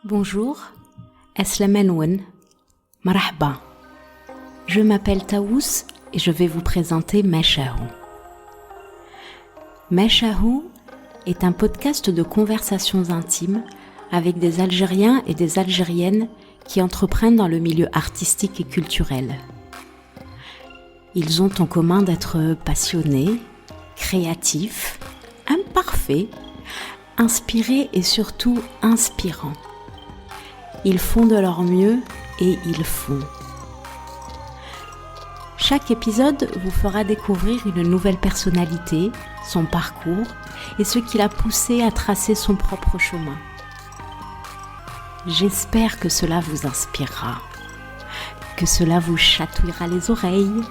Bonjour, Aslamanoun, Marahba. Je m'appelle Taous et je vais vous présenter Mashahou. Mashahou est un podcast de conversations intimes avec des Algériens et des Algériennes qui entreprennent dans le milieu artistique et culturel. Ils ont en commun d'être passionnés, créatifs, imparfaits, inspirés et surtout inspirants. Ils font de leur mieux et ils font. Chaque épisode vous fera découvrir une nouvelle personnalité, son parcours et ce qui l'a poussé à tracer son propre chemin. J'espère que cela vous inspirera, que cela vous chatouillera les oreilles.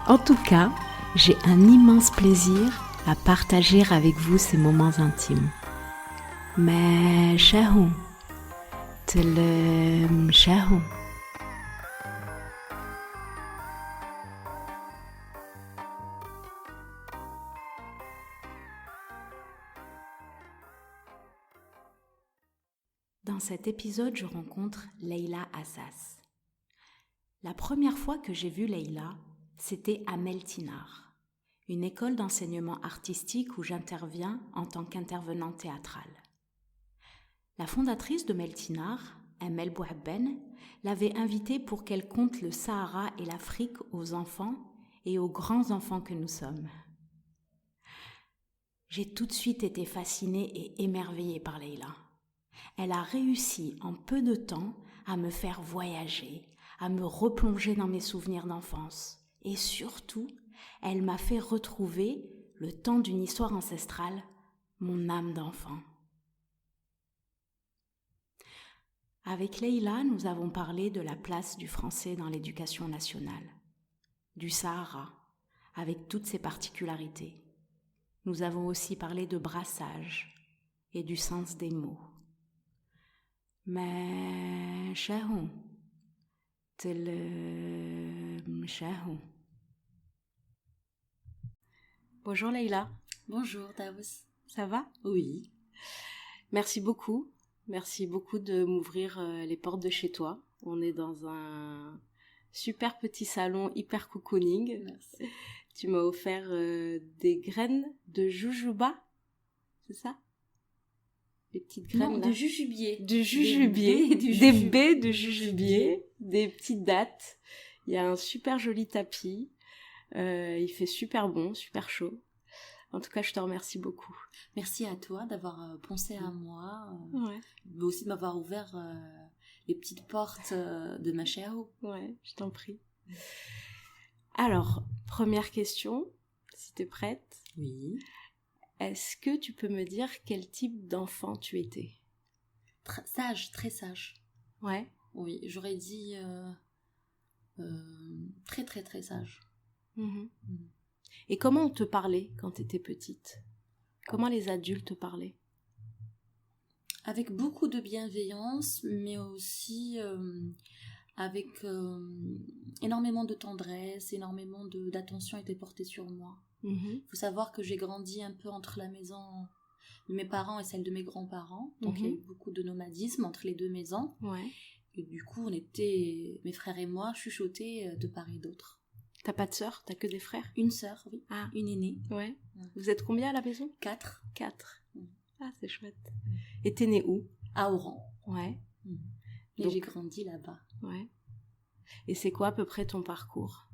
En tout cas, j'ai un immense plaisir à partager avec vous ces moments intimes. Mashahou. Mashahou. Dans cet épisode, je rencontre Leïla Assas. La première fois que j'ai vu Leïla, c'était à Meltinar, une école d'enseignement artistique où j'interviens en tant qu'intervenante théâtrale. La fondatrice de Meltinar, Amel Bouhabben, l'avait invitée pour qu'elle conte le Sahara et l'Afrique aux enfants et aux grands enfants que nous sommes. J'ai tout de suite été fascinée et émerveillée par Leïla. Elle a réussi en peu de temps à me faire voyager, à me replonger dans mes souvenirs d'enfance. Et surtout, elle m'a fait retrouver, le temps d'une histoire ancestrale, mon âme d'enfant. Avec Leïla, nous avons parlé de la place du français dans l'éducation nationale, du Sahara, avec toutes ses particularités. Nous avons aussi parlé de brassage et du sens des mots. Mashahou. Mashahou. Bonjour Leïla. Bonjour Taous. Ça va? Oui. Merci beaucoup de m'ouvrir les portes de chez toi. On est dans un super petit salon hyper cocooning. Merci. Tu m'as offert des graines de joujouba, c'est ça? Des petites graines non, là. de jujubier. Du jujubier. Des baies de jujubier. Des petites dattes. Il y a un super joli tapis. Il fait super bon, super chaud. En tout cas, je te remercie beaucoup. Merci à toi d'avoir pensé à moi, Ouais. mais aussi de m'avoir ouvert les petites portes de Mashahou. Ouais, je t'en prie. Alors, première question, si t'es prête. Oui. Est-ce que tu peux me dire quel type d'enfant tu étais? Sage, très sage. Ouais. Oui, j'aurais dit très très très sage. Mm-hmm. Et comment on te parlait quand tu étais petite? Comment les adultes te parlaient? Avec beaucoup de bienveillance, mais aussi avec énormément de tendresse, énormément d'attention était portée sur moi. Mm-hmm. Il faut savoir que j'ai grandi un peu entre la maison de mes parents et celle de mes grands-parents. Donc il y a eu beaucoup de nomadisme entre les deux maisons. Ouais. Et du coup, on était, mes frères et moi, chuchotés de part et d'autre. T'as pas de sœur? T'as que des frères? Une sœur, oui. Ah. Une aînée. Ouais. Vous êtes combien à la maison? 4. 4. Ah, c'est chouette. Et t'es née où? À Oran. Ouais. Et Donc, j'ai grandi là-bas. Ouais. Et c'est quoi à peu près ton parcours?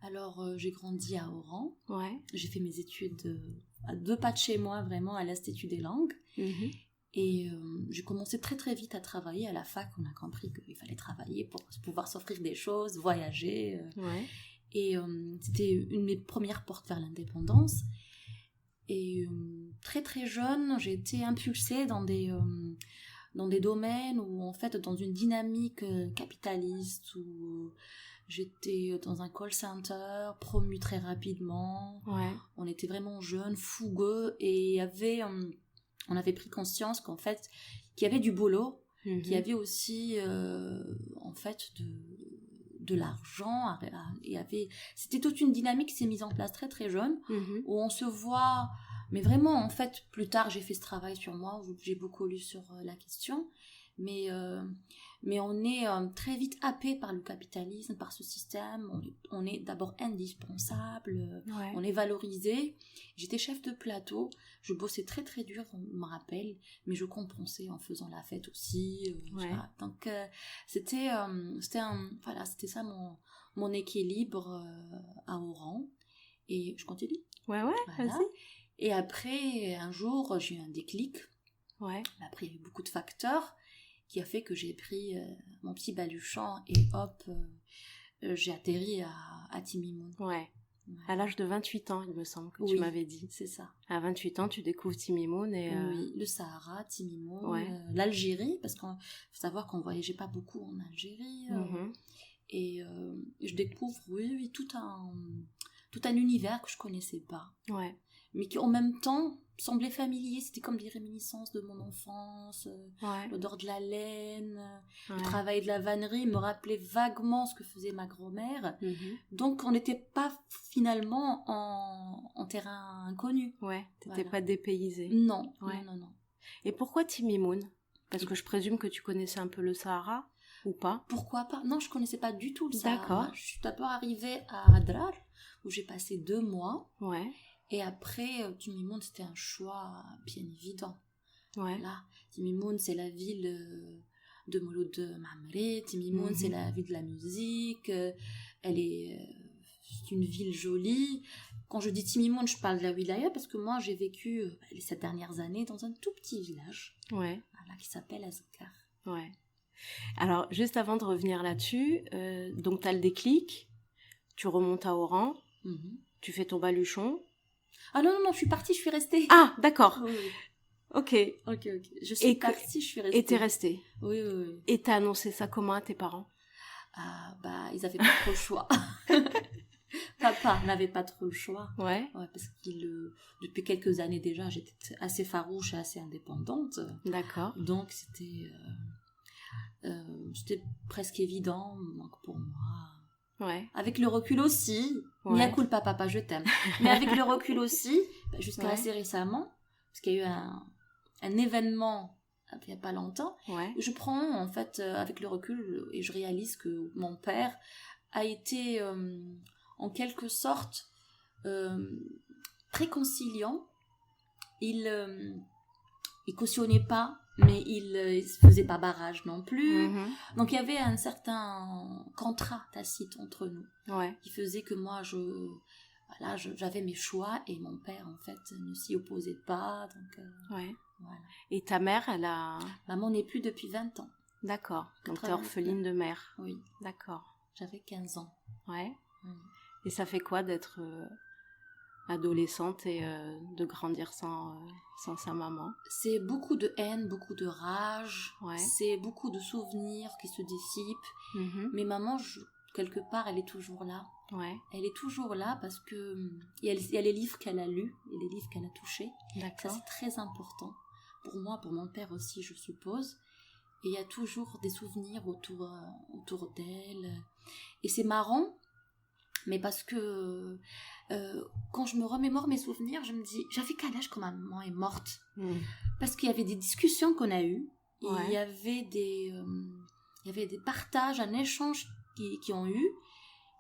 Alors, j'ai grandi à Oran. Ouais. J'ai fait mes études à 2 pas de chez moi, vraiment, à l'Institut des langues. Mm-hmm. Et j'ai commencé très très vite à travailler. À la fac, on a compris qu'il fallait travailler pour pouvoir s'offrir des choses, voyager. Ouais. Et c'était une de mes premières portes vers l'indépendance. Et très très jeune, j'ai été impulsée dans des domaines où, en fait, dans une dynamique capitaliste, où j'étais dans un call center, promue très rapidement. Ouais. On était vraiment jeunes, fougueux, et il y avait, on avait pris conscience qu'en fait, qu'il y avait du boulot, Mm-hmm. qu'il y avait aussi, en fait, de l'argent. C'était toute une dynamique qui s'est mise en place très très jeune, Mm-hmm. où on se voit Mais vraiment, en fait, plus tard, j'ai fait ce travail sur moi, où j'ai beaucoup lu sur la question. Mais on est très vite happé par le capitalisme, par ce système. On est d'abord indispensable, on est valorisé. J'étais chef de plateau, je bossais très très dur, on me rappelle, mais je compensais en faisant la fête aussi. Voilà. Donc c'était ça mon équilibre à Oran. Et je continue. Ouais, voilà. Vas-y. Et après, un jour, j'ai eu un déclic. Ouais. Après, il y a eu beaucoup de facteurs qui a fait que j'ai pris mon petit baluchon et hop, j'ai atterri à Timimoun. Ouais. À l'âge de 28 ans, il me semble que tu m'avais dit. C'est ça. À 28 ans, tu découvres Timimoun et... Oui, le Sahara, Timimoun, l'Algérie, parce qu'il faut savoir qu'on ne voyageait pas beaucoup en Algérie. Et je découvre, tout un univers que je ne connaissais pas. Ouais. Mais qui, en même temps, semblait familier. C'était comme des réminiscences de mon enfance. L'odeur de la laine, le travail de la vannerie me rappelait vaguement ce que faisait ma grand-mère. Donc, on n'était pas finalement en terrain inconnu. Ouais, t'étais pas dépaysée. Non. Et pourquoi Timimoun ? Parce que je présume que tu connaissais un peu le Sahara, ou pas ? Pourquoi pas ? Non, je connaissais pas du tout le Sahara. D'accord. Je suis d'abord arrivée à Adrar, où j'ai passé 2 mois. Ouais. Et après, Timimoun, c'était un choix bien évident. Ouais. Là, Timimoun, c'est la ville de Mouloud Mamre. Timimoun, c'est la ville de la musique. C'est une ville jolie. Quand je dis Timimoun, je parle de la wilaya parce que moi, j'ai vécu les 7 dernières années dans un tout petit village. Ouais. Voilà, qui s'appelle Azkar. Ouais. Alors, juste avant de revenir là-dessus, donc t'as le déclic, tu remontes à Oran, tu fais ton baluchon. Ah non, je suis partie, je suis restée. Ah, d'accord. Oui. Ok. Je suis partie, je suis restée. Et t'es restée. Oui. Et t'as annoncé ça comment à tes parents ? Ah, ils avaient pas trop le choix. Papa n'avait pas trop le choix. Ouais, parce qu'il, depuis quelques années déjà, j'étais assez farouche et assez indépendante. D'accord. Donc, c'était presque évident pour moi. Ouais. Avec le recul aussi, mea culpa papa, je t'aime. Mais avec le recul aussi, jusqu'à assez récemment, parce qu'il y a eu un événement il n'y a pas longtemps, je prends en fait avec le recul et je réalise que mon père a été en quelque sorte très conciliant. Il cautionnait pas, mais il faisait pas barrage non plus. Donc il y avait un certain contrat tacite entre nous qui faisait que moi j'avais mes choix et mon père en fait ne s'y opposait pas. Donc voilà. Et ta mère, Maman n'est plus depuis 20 ans. D'accord. Donc t'es orpheline de mère. Oui. D'accord. J'avais 15 ans. Ouais. Et ça fait quoi d'être adolescente et de grandir sans sa maman ? C'est beaucoup de haine, beaucoup de rage, c'est beaucoup de souvenirs qui se dissipent. Mais maman, quelque part, elle est toujours là. Elle est toujours là parce que il y a les livres qu'elle a lus et les livres qu'elle a touchés. D'accord. Ça, c'est très important. Pour moi, pour mon père aussi, je suppose. Et il y a toujours des souvenirs autour d'elle. Et c'est marrant, mais parce que quand je me remémore mes souvenirs, je me dis, j'avais quel âge quand ma maman est morte ? Parce qu'il y avait des discussions qu'on a eues, il y avait des partages, un échange qui ont eu.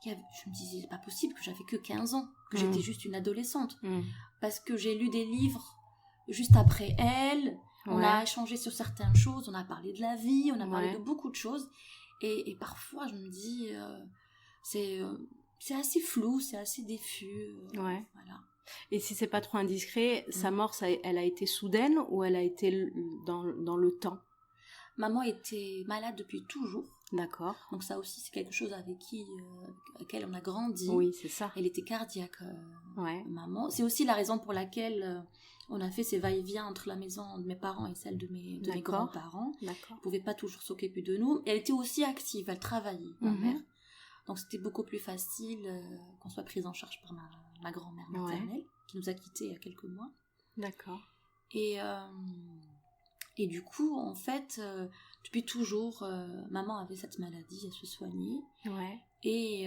Je me disais, c'est pas possible que j'avais que 15 ans, que j'étais juste une adolescente. Parce que j'ai lu des livres juste après elle, on a échangé sur certaines choses, on a parlé de la vie, on a parlé de beaucoup de choses. Et parfois, je me dis, c'est assez flou, c'est assez diffus. Voilà. Et si c'est pas trop indiscret, sa mort, elle a été soudaine ou elle a été dans le temps ? Maman était malade depuis toujours. D'accord. Donc ça aussi, c'est quelque chose avec laquelle on a grandi. Oui, c'est ça. Elle était cardiaque, maman. C'est aussi la raison pour laquelle on a fait ces va-et-vient entre la maison de mes parents et celle de mes grands-parents. D'accord. Elle ne pouvait pas toujours s'occuper de nous. Elle était aussi active, elle travaillait, ma mère. Donc c'était beaucoup plus facile qu'on soit prise en charge par ma grand-mère maternelle, qui nous a quittés il y a quelques mois. D'accord. Et du coup, en fait, depuis toujours, maman avait cette maladie, elle se soignait. Et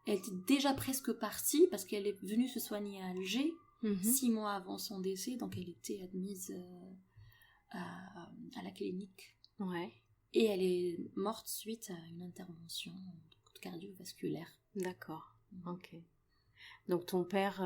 elle était déjà presque partie parce qu'elle est venue se soigner à Alger 6 mois avant son décès. Donc elle était admise à la clinique Ouais, et elle est morte suite à une intervention cardiovasculaire. d'accord. Ok. Donc ton père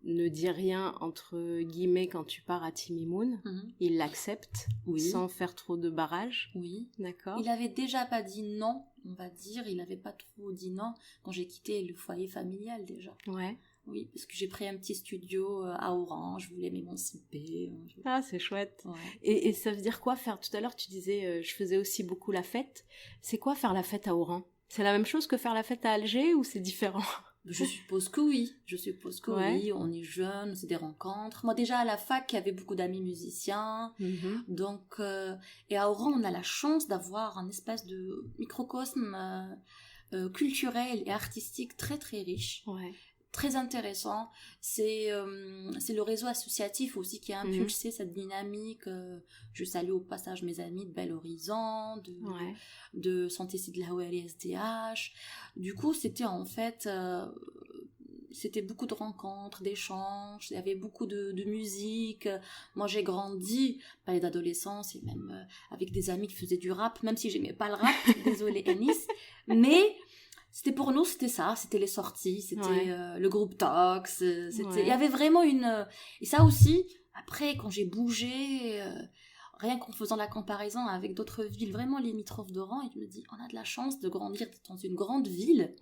ne dit rien entre guillemets quand tu pars à Timimoun. Il l'accepte Oui. sans faire trop de barrage. Oui. D'accord. Il avait déjà pas dit non, on va dire. Il avait pas trop dit non quand j'ai quitté le foyer familial déjà. Ouais. Oui, parce que j'ai pris un petit studio à Oran, je voulais m'émanciper. Ah, c'est chouette. Ouais. Et ça veut dire quoi faire? Tout à l'heure, tu disais, je faisais aussi beaucoup la fête. C'est quoi faire la fête à Oran? C'est la même chose que faire la fête à Alger ou c'est différent? Je suppose que oui. Ouais. Oui, on est jeunes, c'est des rencontres. Moi déjà à la fac, il y avait beaucoup d'amis musiciens. Donc, et à Oran, on a la chance d'avoir un espèce de microcosme culturel et artistique très très riche. Ouais. Très intéressant. C'est le réseau associatif aussi qui a impulsé cette dynamique. Je salue au passage mes amis de Bel Horizon, de Santé Sidi Lahouari SDH. Du coup, c'était en fait... c'était beaucoup de rencontres, d'échanges, il y avait beaucoup de musique. Moi, j'ai grandi, palais d'adolescence, et même avec des amis qui faisaient du rap, même si j'aimais pas le rap, désolée Anis, mais... C'était pour nous, c'était ça, c'était les sorties, c'était le groupe Tox, il y avait vraiment une... Et ça aussi, après, quand j'ai bougé, rien qu'en faisant la comparaison avec d'autres villes vraiment limitrophes d'Oran, et je me dis, on a de la chance de grandir dans une grande ville,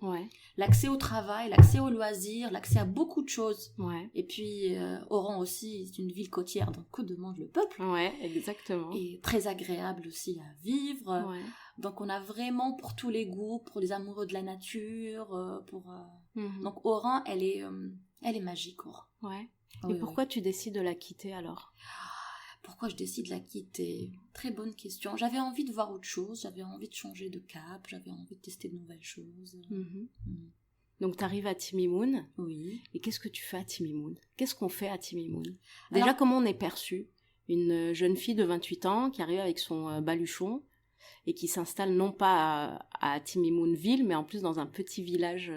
l'accès au travail, l'accès aux loisirs, l'accès à beaucoup de choses. Et puis, Oran aussi, c'est une ville côtière, donc que demande le peuple? Ouais, exactement. Et très agréable aussi à vivre. Donc on a vraiment pour tous les goûts, pour les amoureux de la nature, donc Oran, elle est magique, Oran. Ouais. Et pourquoi tu décides de la quitter alors? Pourquoi je décide de la quitter? Très bonne question. J'avais envie de voir autre chose, j'avais envie de changer de cap, j'avais envie de tester de nouvelles choses. Donc tu arrives à Timimoun. Oui. Et qu'est-ce que tu fais à Timimoun? Qu'est-ce qu'on fait à Timimoun? Déjà, comment on est perçu? Une jeune fille de 28 ans qui arrive avec son baluchon et qui s'installe non pas à Timimoun ville, mais en plus dans un petit village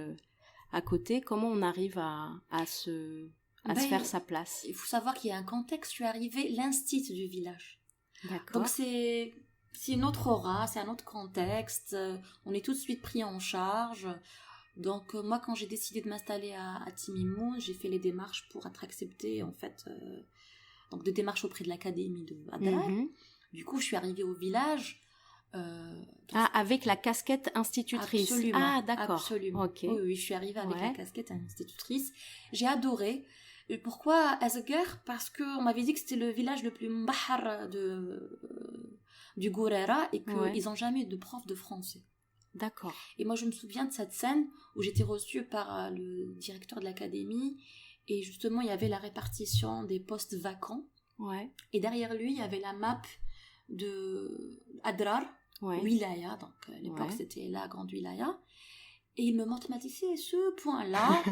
à côté. Comment on arrive à se faire sa place? Il faut savoir qu'il y a un contexte. Je suis arrivée l'instit du village. D'accord. Donc c'est une autre aura, c'est un autre contexte. On est tout de suite pris en charge. Donc moi, quand j'ai décidé de m'installer à Timimoun, j'ai fait les démarches pour être acceptée, en fait, donc des démarches auprès de l'académie de Adrar. Du coup, je suis arrivée au village. Avec la casquette institutrice. Absolument. Ah, d'accord. Absolument. Okay. Oui, je suis arrivée avec la casquette institutrice. J'ai adoré. Et pourquoi Azgar? Parce qu'on m'avait dit que c'était le village le plus mbahar du Gourera et qu'ils n'ont jamais eu de prof de français. D'accord. Et moi, je me souviens de cette scène où j'étais reçue par le directeur de l'académie et justement, il y avait la répartition des postes vacants. Et derrière lui, il y avait la map de Adrar, Wilaya, donc à l'époque c'était la grande Wilaya, et il me montre, m'a dit c'est ce point-là,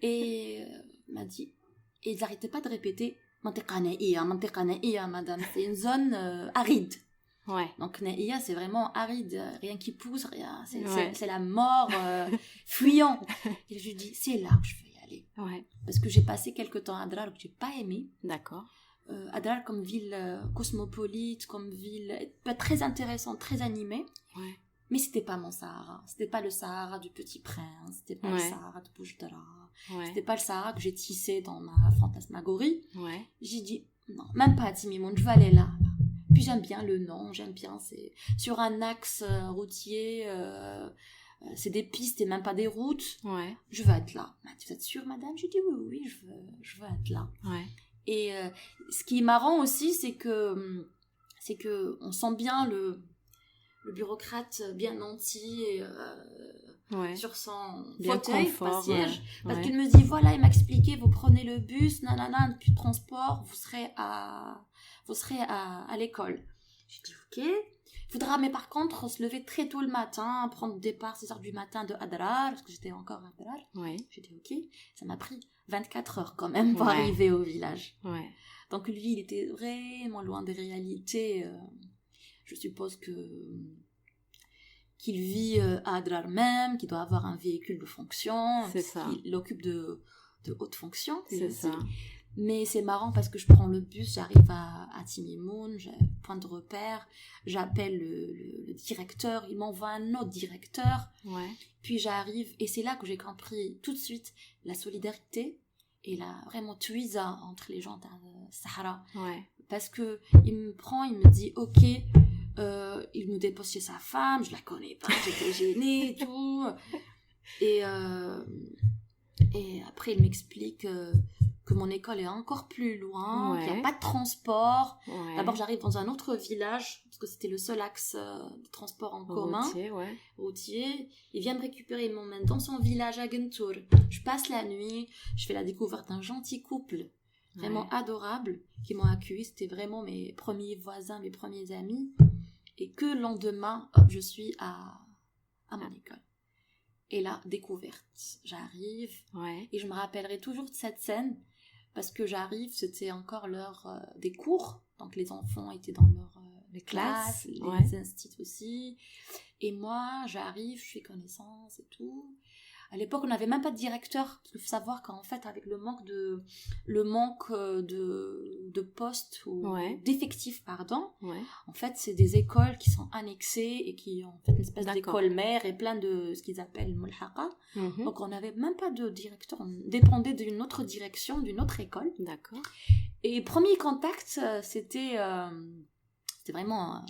et m'a dit, et ils n'arrêtaient pas de répéter Mantiqa Naïa, madame, c'est une zone aride. Donc Naïa c'est vraiment aride, rien qui pousse, rien, c'est la mort, fuyant. Et je lui dis c'est là où je veux y aller, parce que j'ai passé quelques temps à Adrar que j'ai pas aimé. D'accord. Adrar comme ville cosmopolite, comme ville très intéressante, très animée, mais c'était pas mon Sahara, c'était pas le Sahara du Petit Prince, c'était pas le Sahara de Boujdara, c'était pas le Sahara que j'ai tissé dans ma fantasmagorie. J'ai dit non, même pas à Timimoun, je veux aller là. Puis j'aime bien le nom, j'aime bien, c'est sur un axe routier, c'est des pistes et même pas des routes. Je veux être là. Vous êtes sûre, madame? J'ai dit oui, je veux être là. Et ce qui est marrant aussi, c'est que on sent bien le bureaucrate bien nanti sur son fauteuil, pas siège, parce qu'il me dit voilà, il m'a expliqué, vous prenez le bus, nanana, puis transport, vous serez à l'école. J'ai dit ok. Il faudra, mais par contre, se lever très tôt le matin, prendre le départ 6h du matin de Adrar, parce que j'étais encore à Adrar. J'ai dit ok. Ça m'a pris 24 heures quand même pour arriver au village. Donc lui, il était vraiment loin des réalités. Je suppose qu'il vit à Adrar même, qu'il doit avoir un véhicule de fonction, qu'il occupe de hautes fonctions. C'est ça. Mais c'est marrant parce que je prends le bus, j'arrive à Timimoun, point de repère, j'appelle le directeur, il m'envoie un autre directeur, puis j'arrive, et c'est là que j'ai compris tout de suite la solidarité et la vraiment tuisa entre les gens de Sahara. Parce que il me prend, il me dit ok, il me dépose chez sa femme, je la connais pas, j'étais gênée et tout. Et après il m'explique que mon école est encore plus loin, qu'il n'y a pas de transport. D'abord j'arrive dans un autre village, parce que c'était le seul axe de transport en commun. Routier. Il vient me récupérer, il m'emmène dans son village à Gentour. Je passe la nuit, je fais la découverte d'un gentil couple, vraiment adorable, qui m'ont accueilli. C'était vraiment mes premiers voisins, mes premiers amis. Et que le lendemain, hop, je suis à mon école. Et là, découverte. J'arrive. Et je me rappellerai toujours de cette scène, parce que j'arrive, c'était encore l'heure des cours. Donc les enfants étaient dans leur les classes, les instituts aussi. Et moi, j'arrive, je fais connaissance et tout. À l'époque, on n'avait même pas de directeur, parce qu'il faut savoir qu'en fait, avec le manque de postes ou d'effectifs, en fait, c'est des écoles qui sont annexées et qui ont en fait une espèce d'école mère et plein de ce qu'ils appellent mulhaqa. Donc, on n'avait même pas de directeur, on dépendait d'une autre direction, d'une autre école. Et premier contact, c'était vraiment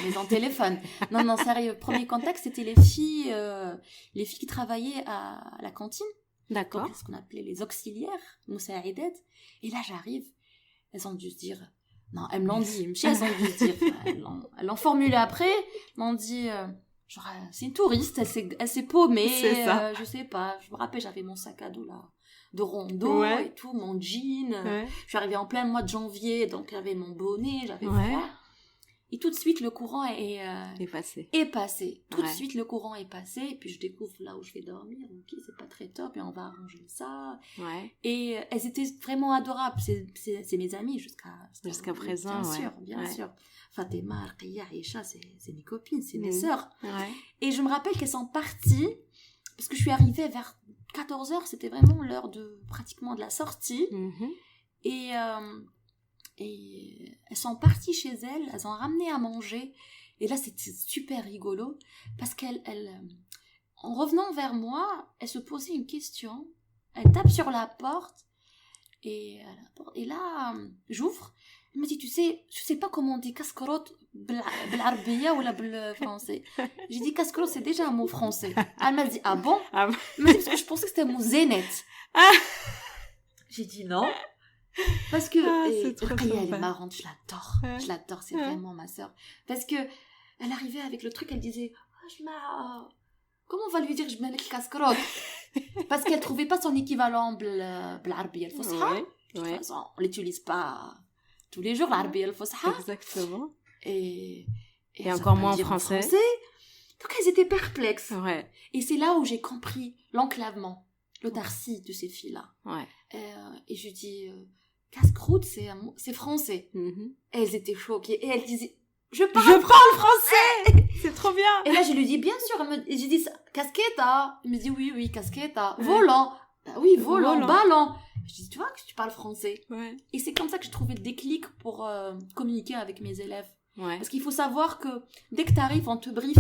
maison téléphone. Non, sérieux. Premier contact, c'était les filles qui travaillaient à la cantine. Donc, ce qu'on appelait les auxiliaires, Moussaïdet. Et là, j'arrive. Elles ont dû se dire, non, elles me l'ont dit. Elles ont dû se dire, elles l'ont formulé après. Elles m'ont dit, genre, c'est une touriste, elle s'est paumée. C'est ça. Je sais pas. Je me rappelle, j'avais mon sac à dos là, de rondo et tout, mon jean. Je suis arrivée en plein mois de janvier, donc j'avais mon bonnet, j'avais froid. Et tout de suite, le courant est passé. Tout de suite, le courant est passé. Et puis, je découvre là où je vais dormir. Ok, c'est pas très top. Et on va arranger ça. Et elles étaient vraiment adorables. C'est mes amies jusqu'à présent. Bien sûr. Fatima, Arqiya, Aïcha, c'est mes copines, c'est mes sœurs. Et je me rappelle qu'elles sont parties. Parce que je suis arrivée vers 14h. C'était vraiment l'heure pratiquement de la sortie. Et elles sont parties chez elles, elles ont ramené à manger. Et là, c'était super rigolo, parce en revenant vers moi, elles se posaient une question. Elles tapent sur la porte, et là, j'ouvre. Elle me dit, je sais pas comment on dit casse-croûte, بالعربية ou بالfrançais. J'ai dit casse-croûte, c'est déjà un mot français. Elle m'a dit, ah bon? Elle m'a dit, parce que je pensais que c'était un mot zénette. J'ai dit non. Parce que elle est marrante, je l'adore, c'est vraiment ma sœur. Parce que elle arrivait avec le truc, elle disait comment on va lui dire je mets le casse-croûte, parce qu'elle trouvait pas son équivalent بالعربية الفصحى. De toute façon, on l'utilise pas tous les jours العربية الفصحى. Exactement. Et encore moins en français. Donc elles étaient perplexes. Et c'est là où j'ai compris l'enclavement, l'autarcie de ces filles-là. Et je dis casse-croûte, c'est français. Elles étaient choquées et elles disaient je parle français. C'est trop bien. Et là je lui dis bien sûr, et j'ai dit casquetta. Il me dit oui casquetta. Volant. Bah oui, volant. Ballon. Je dis tu vois que tu parles français. Et c'est comme ça que j'ai trouvé le déclic pour communiquer avec mes élèves. Parce qu'il faut savoir que dès que tu arrives, on te brief.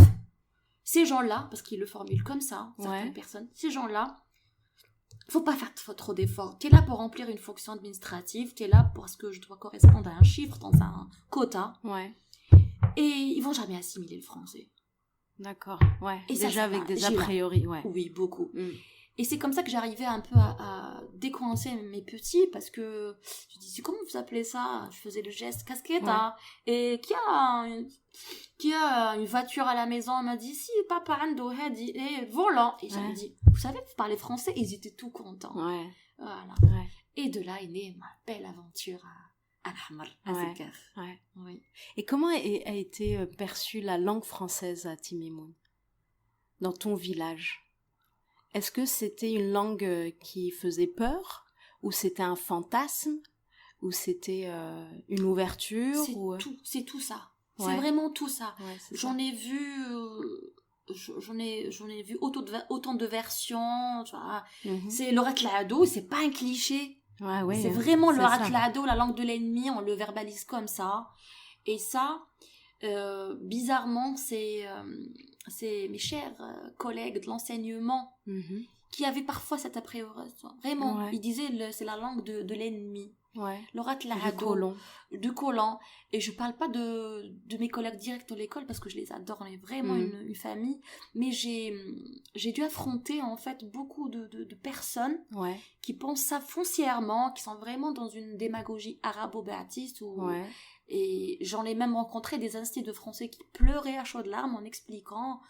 Ces gens-là, parce qu'ils le formulent comme ça, certaines personnes, ces gens-là, faut pas faire trop d'efforts. T'es là pour remplir une fonction administrative, t'es là parce que je dois correspondre à un chiffre dans un quota. Et ils vont jamais assimiler le français. D'accord, Et déjà ça avec des a priori, Oui, beaucoup. Et c'est comme ça que j'arrivais un peu à décoincer mes petits, parce que je disais, comment vous appelez ça? Je faisais le geste casquetta. Et qui a une voiture à la maison? Elle m'a dit, si, papa, ando hadi, et volant. Et j'avais dit, vous savez, vous parlez français? Et ils étaient tout contents. Voilà. Et de là est née ma belle aventure à Al-Hamr, à Zekar. Et comment a été perçue la langue française à Timimoun, dans ton village? Est-ce que c'était une langue qui faisait peur, ou c'était un fantasme, ou c'était une ouverture? C'est tout ça. C'est vraiment tout ça. J'en ai vu autant de versions. Tu vois. C'est le ratladou, c'est pas un cliché. Ouais, c'est vraiment le c'est ça. ratlado, la langue de l'ennemi, on le verbalise comme ça. Et ça, bizarrement, c'est mes chers collègues de l'enseignement Mhm. qui avaient parfois cette appréhension. Vraiment, Ouais. ils disaient c'est la langue de l'ennemi. Ouais. Le Du ratlado, colon. du colon. Et je parle pas de mes collègues directs de l'école parce que je les adore, on est vraiment une famille. Mais j'ai dû affronter en fait beaucoup de personnes Ouais. qui pensent ça foncièrement, qui sont vraiment dans une démagogie arabo-baptiste. Ouais. Et j'en ai même rencontré des instituts de français qui pleuraient à chaudes larmes en expliquant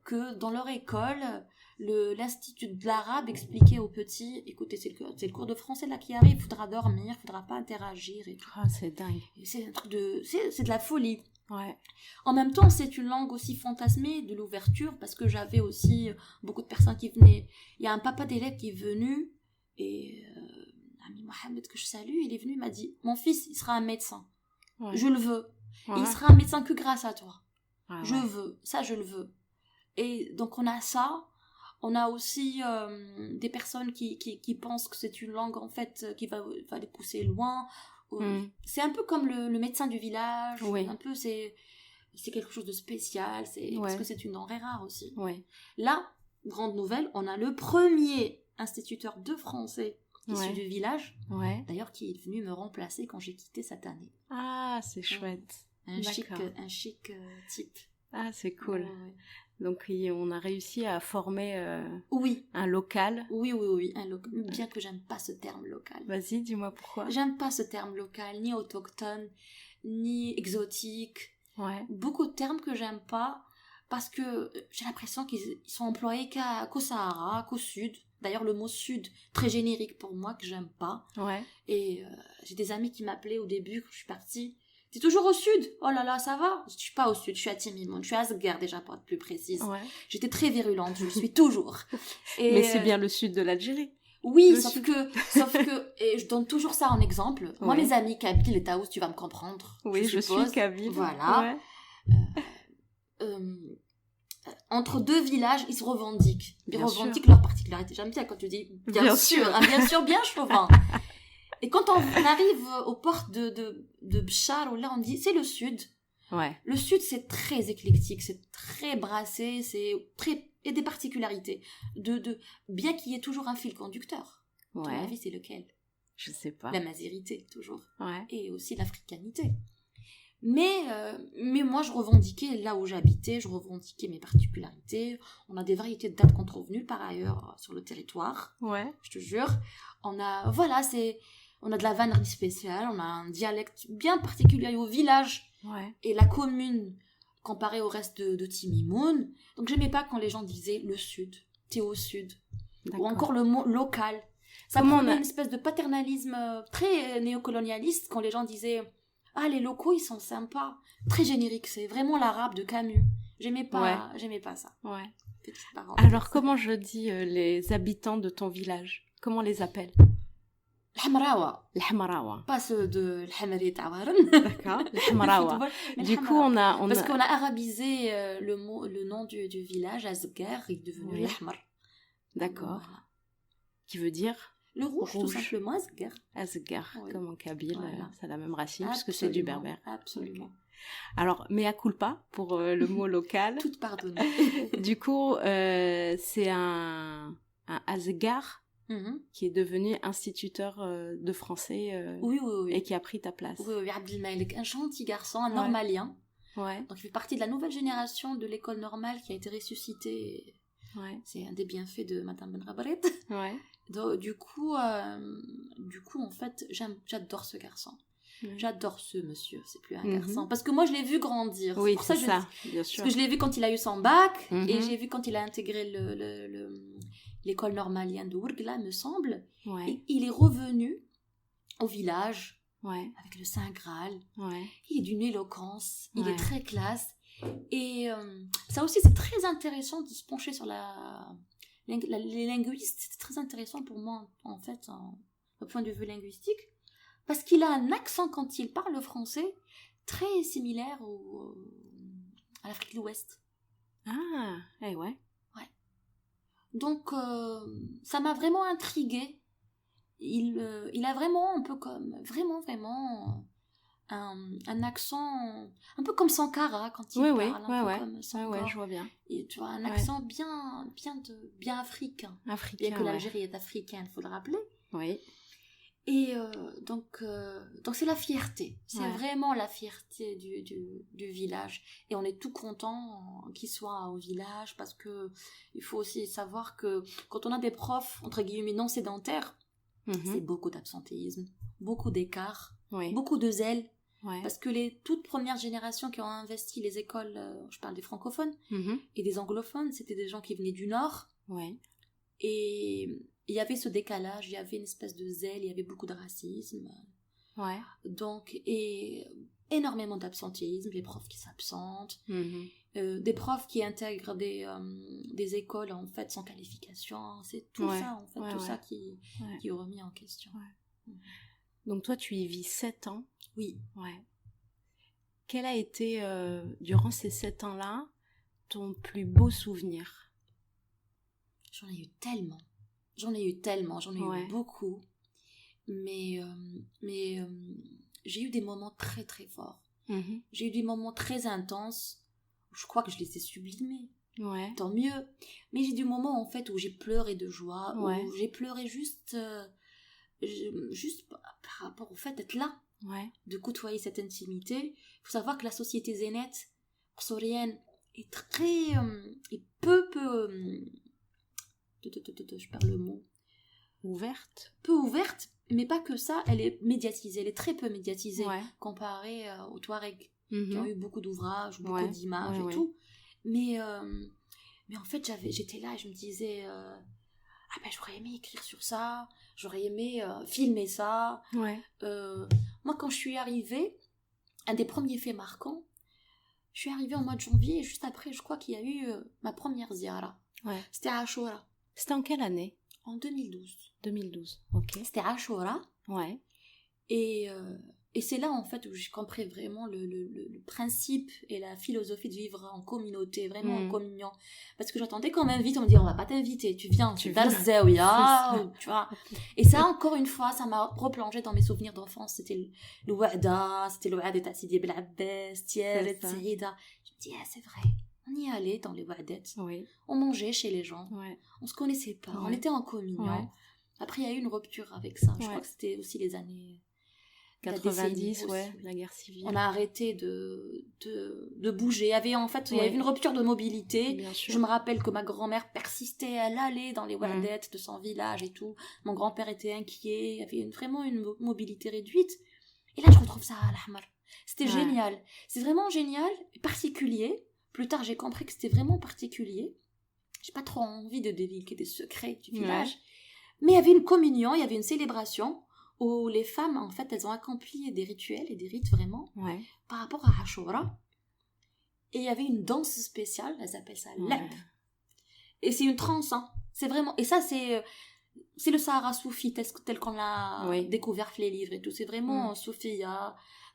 que dans leur école, l'institut de l'arabe expliquait aux petits, écoutez, c'est le cours de français là qui arrive, il faudra dormir, il faudra pas interagir et tout. Ah, c'est dingue. Et c'est un truc c'est de la folie. Ouais. En même temps, c'est une langue aussi fantasmée de l'ouverture, parce que j'avais aussi beaucoup de personnes qui venaient. Il y a un papa d'élève qui est venu, et Ami Mohamed, que je salue, il est venu, il m'a dit, mon fils, il sera un médecin. Ouais. Je le veux. Ouais. Et il sera un médecin que grâce à toi. Ah, Je ouais. veux. Ça, je le veux. Et donc, on a ça. On a aussi des personnes qui pensent que c'est une langue, en fait, qui va les pousser loin. C'est un peu comme le médecin du village. Oui. Un peu, c'est quelque chose de spécial. Parce que c'est une denrée rare aussi. Ouais. Là, grande nouvelle, on a le premier instituteur de français issu du village. Ouais. D'ailleurs, qui est venu me remplacer quand j'ai quitté cette année. Ah, c'est chouette. Un chic type. Ah, c'est cool. Ouais. Donc, on a réussi à former oui. un local. Oui, un local. Bien que j'aime pas ce terme local. Vas-y, dis-moi pourquoi. J'aime pas ce terme local, ni autochtone, ni exotique. Ouais. Beaucoup de termes que j'aime pas, parce que j'ai l'impression qu'ils sont employés qu'au Sahara, qu'au sud. D'ailleurs, le mot sud, très générique pour moi, que j'aime pas. Ouais. Et j'ai des amis qui m'appelaient au début, quand je suis partie. T'es toujours au sud? Oh là là, ça va? Je suis pas au sud, je suis à Timimon, je suis à Asgard déjà, pour être plus précise. Ouais. J'étais très virulente, je le suis toujours. Et, mais c'est bien le sud de l'Algérie. Oui, sauf que, et je donne toujours ça en exemple. Ouais. Moi, mes amis Kabyles et Taous, tu vas me comprendre. Oui, je suis Kabyle. Voilà. Ouais. Entre deux villages, ils se revendiquent. Ils revendiquent leur particularité. J'aime bien quand tu dis bien sûr, hein, bien sûr, bien chauvin. Et quand on arrive aux portes de Bchar, où là on dit c'est le sud. Ouais. Le sud, c'est très éclectique, c'est très brassé, et des particularités. Bien qu'il y ait toujours un fil conducteur. Ouais. À mon avis, c'est lequel? Je sais pas. La mazérité, toujours. Ouais. Et aussi l'africanité. Mais moi, je revendiquais là où j'habitais, je revendiquais mes particularités. On a des variétés de dates qu'on trouve nulle part ailleurs sur le territoire. Ouais. Je te jure. On a de la vannerie spéciale, on a un dialecte bien particulier au village. Ouais. Et la commune comparée au reste de Timimoun. Donc, j'aimais pas quand les gens disaient le sud, t'es au sud. D'accord. Ou encore le mot local. Ça prenait une espèce de paternalisme très néocolonialiste quand les gens disaient ah, les locaux, ils sont sympas. Très générique, c'est vraiment l'arabe de Camus. J'aimais pas ça. Ouais. Petite parole. Alors, comment je dis les habitants de ton village? Comment on les appelle? L'Hamrawa. L'Hamrawa. Pas ceux de l'Hamri Tawaran. D'accord. L'Hamrawa. Du coup, on a... Parce qu'on a arabisé le nom du village, Asgar, est devenu l'Ahmar. D'accord. Voilà. Qui veut dire? Le rouge, tout simplement, Asgar. Asgar, comme en kabyle, voilà. ça a la même racine, puisque c'est du berbère. Absolument. Okay. Alors, mea culpa, pour le mot local. Toute pardonnée. Du coup, c'est un Asgar qui est devenu instituteur de français oui. et qui a pris ta place. Oui, Abdelmalek, un gentil garçon, un normalien. Ouais. Donc, il fait partie de la nouvelle génération de l'école normale qui a été ressuscitée. Ouais. C'est un des bienfaits de Madame Benrabaret. Ouais. Donc, du coup, en fait, j'adore ce garçon. J'adore ce monsieur, c'est plus un garçon. Parce que moi, je l'ai vu grandir. Oui, c'est ça, bien sûr. Parce que je l'ai vu quand il a eu son bac, et j'ai vu quand il a intégré l'école normalienne de Ourgla, me semble. Ouais. Et il est revenu au village, avec le Saint Graal. Ouais. Il est d'une éloquence, il est très classe. Et ça aussi, c'est très intéressant de se pencher sur les linguistes. C'est très intéressant pour moi, en fait, au point de vue linguistique. Parce qu'il a un accent quand il parle français très similaire à l'Afrique de l'Ouest. Ah, ouais. Donc, ça m'a vraiment intriguée. il a vraiment un peu comme, vraiment un accent, un peu comme Sankara quand il parle, un peu comme Sankara. Je vois bien. Et tu vois, un accent bien africain. Africain, bien que l'Algérie est africaine, il faut le rappeler. Oui. Et donc c'est la fierté. C'est vraiment la fierté du village. Et on est tout content qu'il soit au village parce que il faut aussi savoir que quand on a des profs, entre guillemets, non sédentaires, c'est beaucoup d'absentéisme, beaucoup d'écart, beaucoup de zèle. Parce que les toutes premières générations qui ont investi les écoles, je parle des francophones et des anglophones, c'était des gens qui venaient du Nord. Et il y avait ce décalage, il y avait une espèce de zèle, il y avait beaucoup de racisme. Donc, et énormément d'absentéisme, les profs qui s'absentent, des profs qui intègrent des écoles en fait sans qualification. C'est tout ça en fait, ça qui est remis en question. Donc toi, tu y vis 7 ans. Oui. Quel a été, durant ces 7 ans-là, ton plus beau souvenir? J'en ai eu tellement, j'en ai eu beaucoup, mais j'ai eu des moments très très forts. J'ai eu des moments très intenses, je crois que je les ai sublimés, tant mieux. Mais j'ai des moments en fait où j'ai pleuré de joie, où j'ai pleuré juste par rapport au fait d'être là, de côtoyer cette intimité. Il faut savoir que la société zénète psourienne est très est peu je perds le mot, peu ouverte, mais pas que ça, elle est médiatisée, elle est très peu médiatisée comparée aux Touaregs qui ont eu beaucoup d'ouvrages, beaucoup d'images et tout, mais en fait j'étais là et je me disais j'aurais aimé écrire sur ça, j'aurais aimé filmer ça. Moi quand je suis arrivée, un des premiers faits marquants, je suis arrivée en mois de janvier et juste après je crois qu'il y a eu ma première ziara. C'était à Ashura. C'était en quelle année? En 2012. 2012, ok. C'était à Ashura. Et c'est là en fait où j'ai compris vraiment le principe et la philosophie de vivre en communauté, vraiment en communion. Parce que j'attendais qu'on m'invite, on me dit on va pas t'inviter, tu viens, tu vas tu vois. Et ça encore une fois, ça m'a replongé dans mes souvenirs d'enfance. C'était le Wa'da, c'était le Wa'da de Sidi Bel'Abbas, Tiel, Saïda. Je me dis c'est vrai. On y allait dans les Wa'dettes. On mangeait chez les gens. On se connaissait pas. On était en communion. Après, il y a eu une rupture avec ça. Je crois que c'était aussi les années 90, la guerre civile. On a arrêté de bouger. Il y avait une rupture de mobilité. Je me rappelle que ma grand-mère persistait. Elle allait dans les Wa'dettes de son village et tout. Mon grand-père était inquiet. Il y avait vraiment une mobilité réduite. Et là, je retrouve ça à l'Ahmar. C'était génial. C'est vraiment génial et particulier. Plus tard, j'ai compris que c'était vraiment particulier. J'ai pas trop envie de dévoiler des secrets du village. Mais il y avait une communion, il y avait une célébration où les femmes, en fait, elles ont accompli des rituels et des rites vraiment par rapport à Ashura. Et il y avait une danse spéciale, elles appellent ça l'ep. Et c'est une transe, hein. C'est vraiment... Et ça, c'est le Sahara soufi, tel qu'on l'a découvert les livres et tout. C'est vraiment soufi.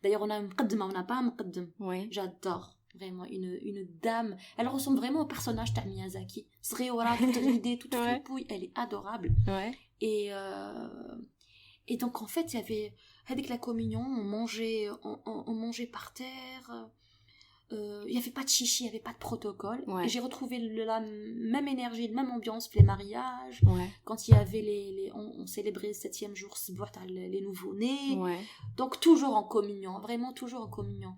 D'ailleurs, on a un muqaddama, on n'a pas un muqaddam. J'adore. Vraiment, une dame. Elle ressemble vraiment au personnage de Miyazaki. Sreora, toute ridée, toute fripouille. Elle est adorable. Et donc, en fait, il y avait... Avec la communion, on mangeait par terre. Il n'y avait pas de chichi, il n'y avait pas de protocole. Et j'ai retrouvé la même énergie, la même ambiance pour les mariages. Quand il y avait on célébrait le 7e jour, les nouveaux-nés. Donc toujours en communion, vraiment toujours en communion.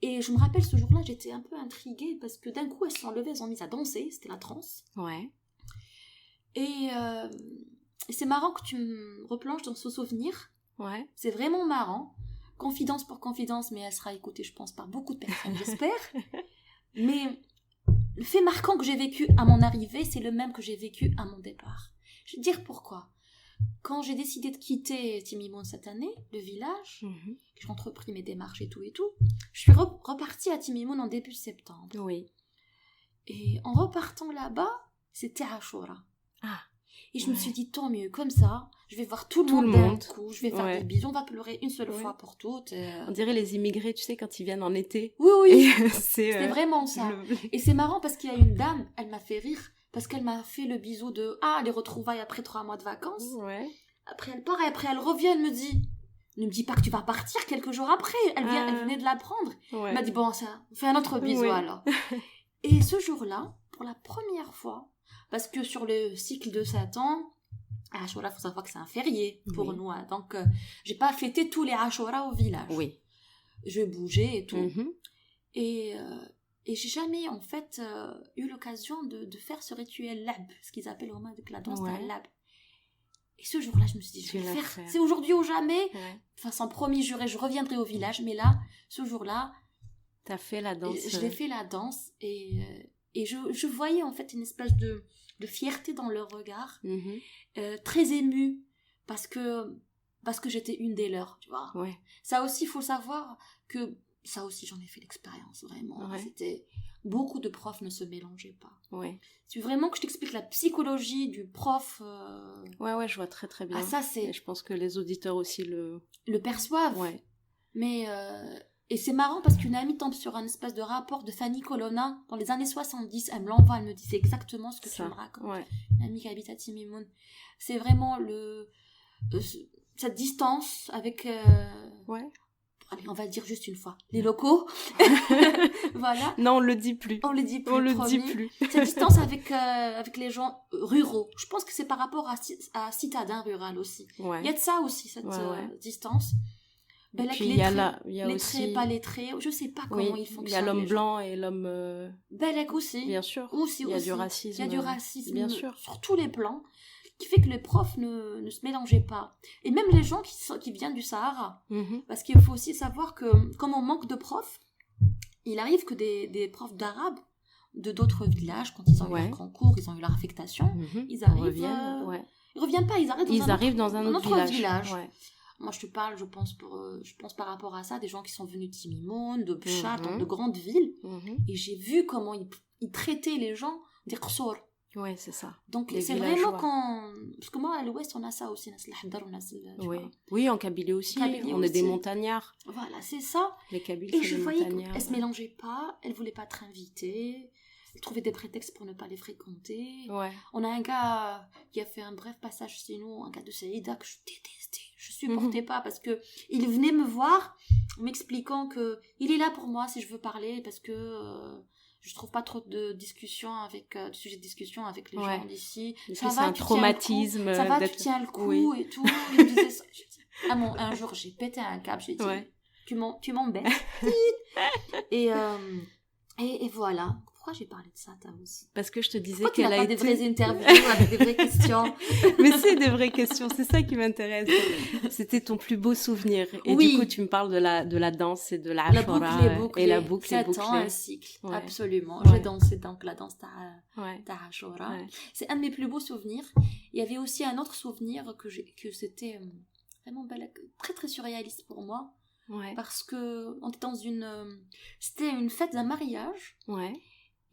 Et je me rappelle ce jour-là, j'étais un peu intriguée parce que d'un coup, elles se sont levées, elles ont mis à danser, c'était la transe. Et c'est marrant que tu me replonges dans ce souvenir. C'est vraiment marrant. Confidence pour confidence, mais elle sera écoutée, je pense, par beaucoup de personnes, j'espère. Mais le fait marquant que j'ai vécu à mon arrivée, c'est le même que j'ai vécu à mon départ. Je vais te dire pourquoi. Quand j'ai décidé de quitter Timimoun cette année, le village, que j'ai entrepris mes démarches et tout, je suis repartie à Timimoun en début septembre. Et en repartant là-bas, c'était Ashura. Et je me suis dit, tant mieux, comme ça, je vais voir tout le monde d'un coup, je vais faire des bisous, on va pleurer une seule fois pour toutes. On dirait les immigrés, tu sais, quand ils viennent en été. C'est vraiment ça. Et c'est marrant parce qu'il y a une dame, elle m'a fait rire, parce qu'elle m'a fait le bisou de les retrouvailles après 3 mois de vacances. Après, elle part et après, elle revient, elle me dit... Ne me dis pas que tu vas partir quelques jours après. Elle venait de l'apprendre. Ouais. Elle m'a dit, bon, ça, on fait un autre bisou Oui. alors. Et ce jour-là, pour la première fois, parce que sur le cycle de 7 ans, Ashura, il faut savoir que c'est un férié pour nous. Hein. Donc, j'ai pas fêté tous les Ashura au village. Oui. Je bougeais et tout. Mhm. Et j'ai jamais, en fait, eu l'occasion de faire ce rituel lab, ce qu'ils appellent au moins avec la danse d'un lab. Et ce jour-là, je me suis dit, je vais le faire. C'est aujourd'hui ou jamais. Ouais. Enfin, sans promis juré, je reviendrai au village. Mais là, ce jour-là, t'as fait la danse. Je l'ai fait la danse et je voyais en fait une espèce de fierté dans leur regard, très émue parce que j'étais une des leurs, tu vois. Ouais. Ça aussi, il faut savoir que ça aussi, j'en ai fait l'expérience vraiment. Ouais. C'était beaucoup de profs ne se mélangeaient pas. Ouais. C'est vraiment que je t'explique la psychologie du prof. Ouais, je vois très très bien. Ah, ça c'est. Et je pense que les auditeurs aussi le perçoivent. Ouais. Mais et c'est marrant parce qu'une amie tombe sur un espèce de rapport de Fanny Colonna dans les années 70. Elle me l'envoie, elle me dit c'est exactement ce que tu me racontes. Ouais. Une amie qui habite à Timimoun. C'est vraiment cette distance avec. Ouais. Allez, on va le dire juste une fois. Les locaux. Voilà. Non, on le dit plus. On le dit plus. On le dit plus. Cette distance avec les gens ruraux. Je pense que c'est par rapport à citadin rural aussi. Ouais. Il y a de ça aussi, cette distance. Et puis il y a lettrés, aussi... pas lettrés, je sais pas comment ils fonctionnent. Il y a l'homme blanc et l'homme... Belek aussi. Bien sûr. Il y a du racisme. Il y a du racisme bien sûr. sur tous les plans, qui fait que les profs ne se mélangeaient pas. Et même les gens qui viennent du Sahara. Parce qu'il faut aussi savoir que, comme on manque de profs, il arrive que des profs d'arabe de d'autres villages, quand ils ont eu leur concours, ils ont eu leur affectation, ils arrivent... Ils reviennent pas, ils arrivent dans un autre village. Ouais. Moi, je te parle, je pense par rapport à ça, des gens qui sont venus de Timimoun, de Bchat, de grandes villes. Et j'ai vu comment ils traitaient les gens des qsor. Ouais, c'est ça. Donc, c'est vraiment quand... Parce que moi, à l'ouest, on a ça aussi. Oui, en Kabylie aussi. On est des montagnards. Voilà, c'est ça. Les Kabyles, et je voyais qu'elles ne se mélangeaient pas. Elles ne voulaient pas être invitées. Elles trouvaient des prétextes pour ne pas les fréquenter. Ouais. On a un gars qui a fait un bref passage chez nous, un gars de Saïda, que je détestais. Je supportais pas parce que il venait me voir m'expliquant que il est là pour moi si je veux parler parce que je trouve pas trop de discussions de sujets de discussion avec les gens d'ici. Ça va, un traumatisme. Ça va, tu tiens le coup et tout. Il me disait ça. Un jour, j'ai pété un câble. J'ai dit, tu m'embêtes. et voilà. Pourquoi j'ai parlé de ça, toi aussi? Parce que je te disais qu'elle a été... des vraies interviews avec des vraies questions. Mais c'est des vraies questions, c'est ça qui m'intéresse. C'était ton plus beau souvenir. Et du coup, tu me parles de la danse et de la ashura. Et la boucle est bouclée. 7 ans, un cycle. Ouais. Absolument. Ouais. J'ai dansé donc la danse ashura. Ouais. C'est un de mes plus beaux souvenirs. Il y avait aussi un autre souvenir que c'était vraiment très très surréaliste pour moi. Ouais. Parce que on était dans c'était une fête d'un mariage. Ouais.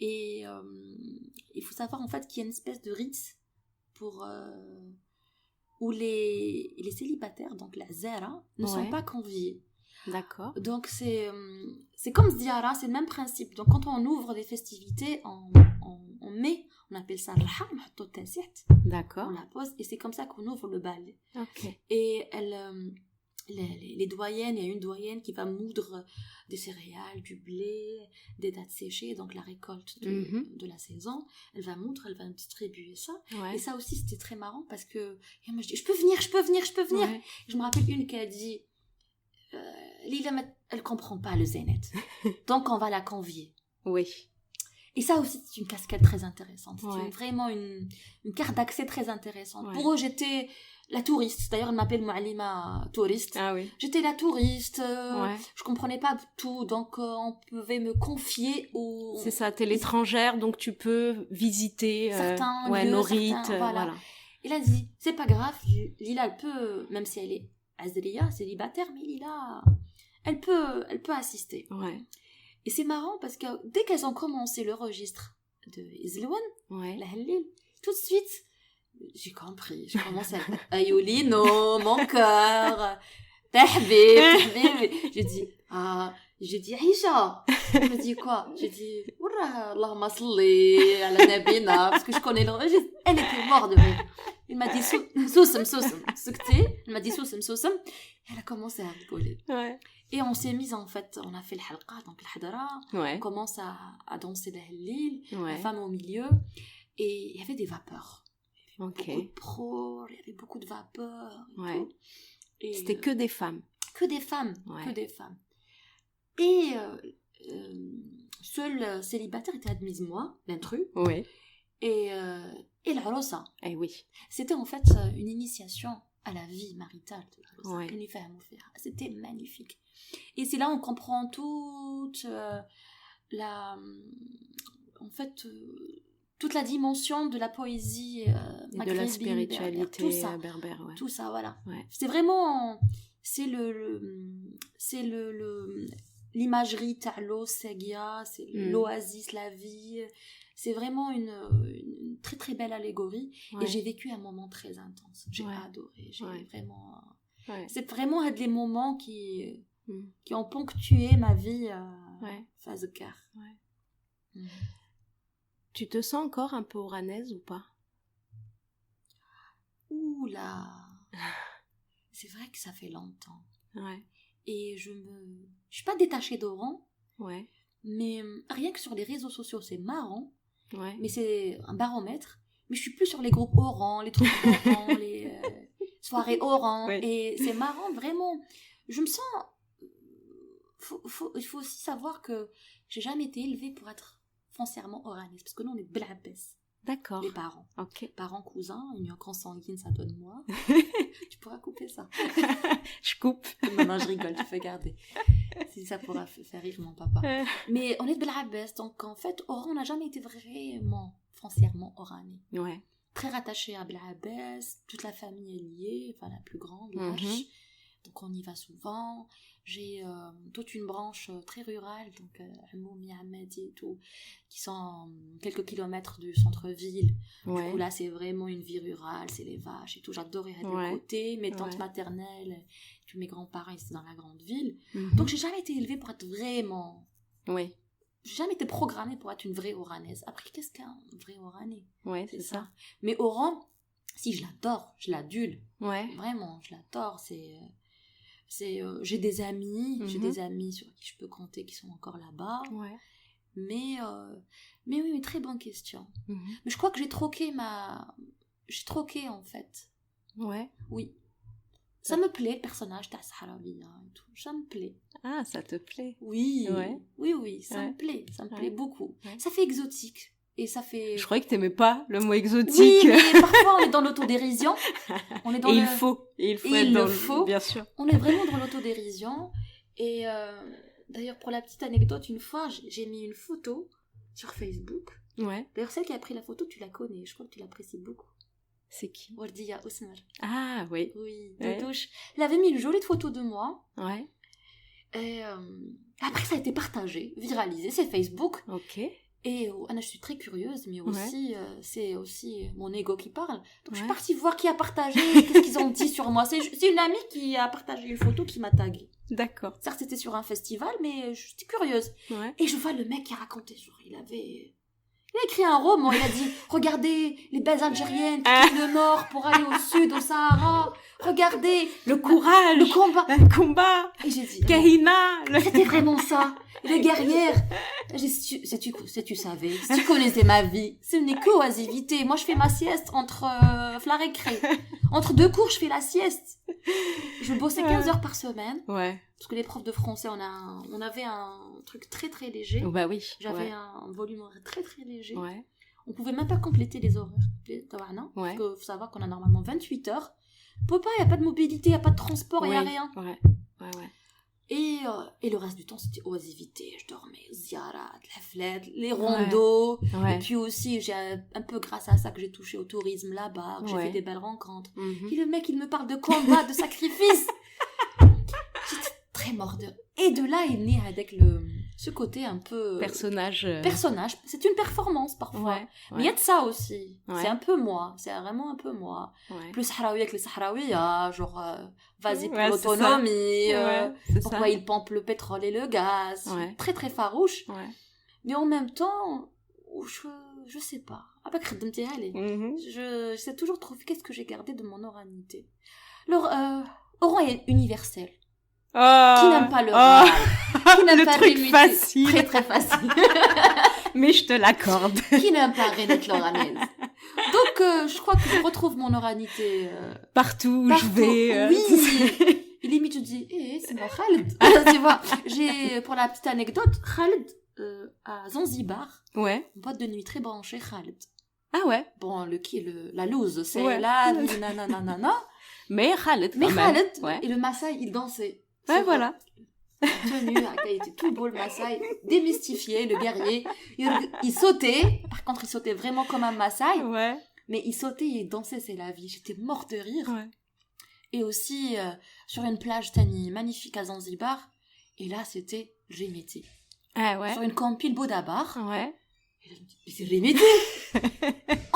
Et il faut savoir en fait qu'il y a une espèce de rite où les célibataires, donc la zara, ne sont pas conviés. D'accord. Donc c'est comme Ziyara, c'est le même principe. Donc quand on ouvre des festivités en mai, on appelle ça Raha, d'accord. On la pose et c'est comme ça qu'on ouvre le bal. Ok. Et les doyennes, il y a une doyenne qui va moudre des céréales, du blé, des dattes séchées, donc la récolte de la saison. Elle va moudre, elle va distribuer ça. Ouais. Et ça aussi, c'était très marrant parce que moi, je dis, je peux venir. Ouais. Je me rappelle une qui a dit, Lila, elle comprend pas le zénet. Donc, on va la convier. Oui. Et ça aussi, c'est une cascade très intéressante. C'est vraiment une carte d'accès très intéressante. Ouais. Pour eux, j'étais la touriste. D'ailleurs, elle m'appelle Moualima touriste. Ah oui. J'étais la touriste. Je comprenais pas tout. Donc, on pouvait me confier aux... C'est ça, t'es l'étrangère, donc tu peux visiter certains lieux, nos rites. Voilà. Et là, elle dit, c'est pas grave. Lila, elle peut, même si elle est azriya, célibataire, mais Lila, elle peut assister. Ouais. Et c'est marrant parce que dès qu'elles ont commencé le registre de Izlouan, la Halil, tout de suite, j'ai compris. Je commence à Ayolino, mon cœur, Tahbib. J'ai dit Aïcha. Je me dis quoi? J'ai dit, Allahumma salli ala nabina, parce que je connais le registre. Elle était morte de rire. Il m'a dit Soussem, secté. Elle m'a dit Soussem. Elle a commencé à rigoler. Ouais. Et on s'est mis en fait, on a fait le halqa, donc le hadara. Ouais. On commence à danser la halil, Ouais. la femme au milieu. Et il y avait des vapeurs. Ok. Beaucoup de pros, il y avait beaucoup de vapeurs. Et Ouais. tout. Et, C'était que des femmes. que des femmes. Ouais. Que des femmes. Et seul célibataire était admise, moi, l'intrus, Oui. et l'Arosa. Eh oui. C'était en fait une initiation à la vie maritale de l'Arosa. Ouais. C'était magnifique. Et c'est là on comprend toute toute la dimension de la poésie Et de la maghrébine, spiritualité tout ça. berbère, ouais. Tout ça, voilà. Ouais. C'est vraiment... C'est l'imagerie t'a l'eau, Segia, c'est l'oasis, la vie. C'est vraiment une très très belle allégorie. Ouais. Et j'ai vécu un moment très intense. J'ai Ouais. adoré. J'ai Ouais. vraiment... Ouais. C'est vraiment des moments qui ont ponctué ma vie Ouais. phase de cœur. Ouais. Tu te sens encore un peu oranaise ou pas? Ouh là. C'est vrai que ça fait longtemps. Ouais. Et je suis pas détachée d'Oran, Ouais. mais rien que sur les réseaux sociaux, c'est marrant, Ouais. mais c'est un baromètre. Mais je suis plus sur les groupes Oran, les trucs Oran, les soirées Oran. Oui. Et c'est marrant, vraiment. Je me sens... Il faut aussi savoir que j'ai jamais été élevée pour être foncièrement oranaise, parce que nous, on est Belabès, D'accord. les parents. Ok. Parents, cousins, union consanguine, ça donne moi. Tu pourras couper ça. Je coupe. Non, je rigole, tu fais garder. Si ça pourra faire rire mon papa. Mais on est de Belabès, donc en fait, Oran, on n'a jamais été vraiment foncièrement oranais. Ouais. Très rattaché à Belabès, toute la famille est liée, enfin la plus grande, Mhm. l'Arche. Donc on y va souvent. J'ai toute une branche très rurale, donc Amoumi, Ahmedi et tout, qui sont quelques kilomètres du centre-ville. Ouais. Du coup là c'est vraiment une vie rurale, c'est les vaches et tout. J'adorais aller Ouais. à côté. Mes tantes Ouais. maternelles, tous mes grands-parents ils étaient dans la grande ville. Mhm. Donc j'ai jamais été élevée pour être vraiment... Oui. J'ai jamais été programmée pour être une vraie Oranaise. Après, qu'est-ce qu'un vrai Oranais? Ouais, c'est ça. Mais Oran, si je l'adore, je l'adule. Ouais. Vraiment, je l'adore. J'ai des amis, sur qui je peux compter qui sont encore là-bas. Ouais. Mais oui, très bonne question. Mhm. Mais je crois que j'ai troqué en fait. Ouais. Oui. Ça me plaît, le personnage de Sahrawiya et tout. Ça me plaît. Ah, ça te plaît. Oui. Ouais. Oui, ça Ouais. me plaît. Ça me Ouais. plaît beaucoup. Ouais. Ça fait exotique. Et ça fait... Je croyais que t'aimais pas le mot exotique. Oui, mais parfois on est dans l'autodérision. On est dans Et le... il faut être il dans le faut. Bien sûr. On est vraiment dans l'autodérision. Et d'ailleurs, pour la petite anecdote, une fois, j'ai mis une photo sur Facebook. Ouais. D'ailleurs, celle qui a pris la photo, tu la connais. Je crois que tu l'apprécies beaucoup. C'est qui? Wardia Ousmar. Ah, oui. Oui, Ouais. Doudouche. Elle avait mis une jolie photo de moi. Ouais. Et après, ça a été partagé, viralisé. C'est Facebook. Ok. Et Anna, je suis très curieuse, mais aussi, c'est aussi mon ego qui parle. Donc, je suis Ouais. partie voir qui a partagé, qu'est-ce qu'ils ont dit sur moi. C'est une amie qui a partagé une photo qui m'a taguée. D'accord. Certes, c'était sur un festival, mais j'étais curieuse. Ouais. Et je vois le mec qui racontait, genre, il a écrit un roman, il a dit « Regardez les belles Algériennes qui quittent le nord pour aller au sud, au Sahara. Regardez Le courage. le combat. » Le combat. Et j'ai dit Kahina. c'était vraiment ça. Les guerrières. Si tu savais, si tu connaissais ma vie, ce n'est que oisivité. Moi, je fais ma sieste entre la récré. Entre deux cours, je fais la sieste. Je bossais 15 heures par semaine. Ouais. Parce que les profs de français, on avait un truc très très léger. Oh, bah oui. J'avais Ouais. un volume horaire très très léger. Ouais. On pouvait même pas compléter les horaires. Parce qu'il faut savoir qu'on a normalement 28 heures. Papa, il n'y a pas de mobilité, il n'y a pas de transport, il n'y a Oui. rien. Ouais. Ouais. Et le reste du temps, c'était oisivité. Je dormais, ziyarat, la flette, les rondos. Ouais. Et puis aussi, j'ai un peu grâce à ça que j'ai touché au tourisme là-bas, que j'ai Ouais. fait des belles rencontres. Mhm. Et le mec, il me parle de combat, de sacrifice. J'étais très mordeur. Et de là est né avec ce côté un peu... Personnage. personnage. C'est une performance parfois. Ouais. Mais il y a de ça aussi. Ouais. C'est un peu moi. C'est vraiment un peu moi. Ouais. Plus Sahraoui avec les Sahraouias, genre, vas-y pour Ouais, c'est ça. l'autonomie. Ouais, c'est Pourquoi ça. ils pompent le pétrole et le gaz. Ouais. Très très farouche. Ouais. Mais en même temps, je sais pas. Après, j'essaie toujours de trouver qu'est-ce que j'ai gardé de mon oralité. Alors, Oran est universel. Qui n'aime pas le râle, qui n'aime le pas truc Rémi, facile. très très facile. Mais je te l'accorde. Qui n'aime pas Renette l'oranaise. Donc, je crois que je retrouve mon oranité Partout où je vais. Oui. Et limite, je dis, c'est moi Khaled. Tu vois, pour la petite anecdote, Khaled, à Zanzibar, Ouais. une boîte de nuit très branchée, Khaled. Ah ouais. Bon, la loose, c'est Ouais. là, nanana. Mais Khaled, Mais quand même. Khaled, Ouais. et le Maasai, il dansait. Ouais, voilà. Tenue, il était tout beau le Maasai, démystifié, le guerrier. Il sautait, par contre il sautait vraiment comme un Maasai, Ouais. mais il sautait et il dansait, c'est la vie. J'étais morte de rire. Ouais. Et aussi sur une plage Tani magnifique à Zanzibar, et là c'était Rémété. Ah ouais. Sur une campile Bodabar. Ouais. Et là je me dis, mais c'est Rémété.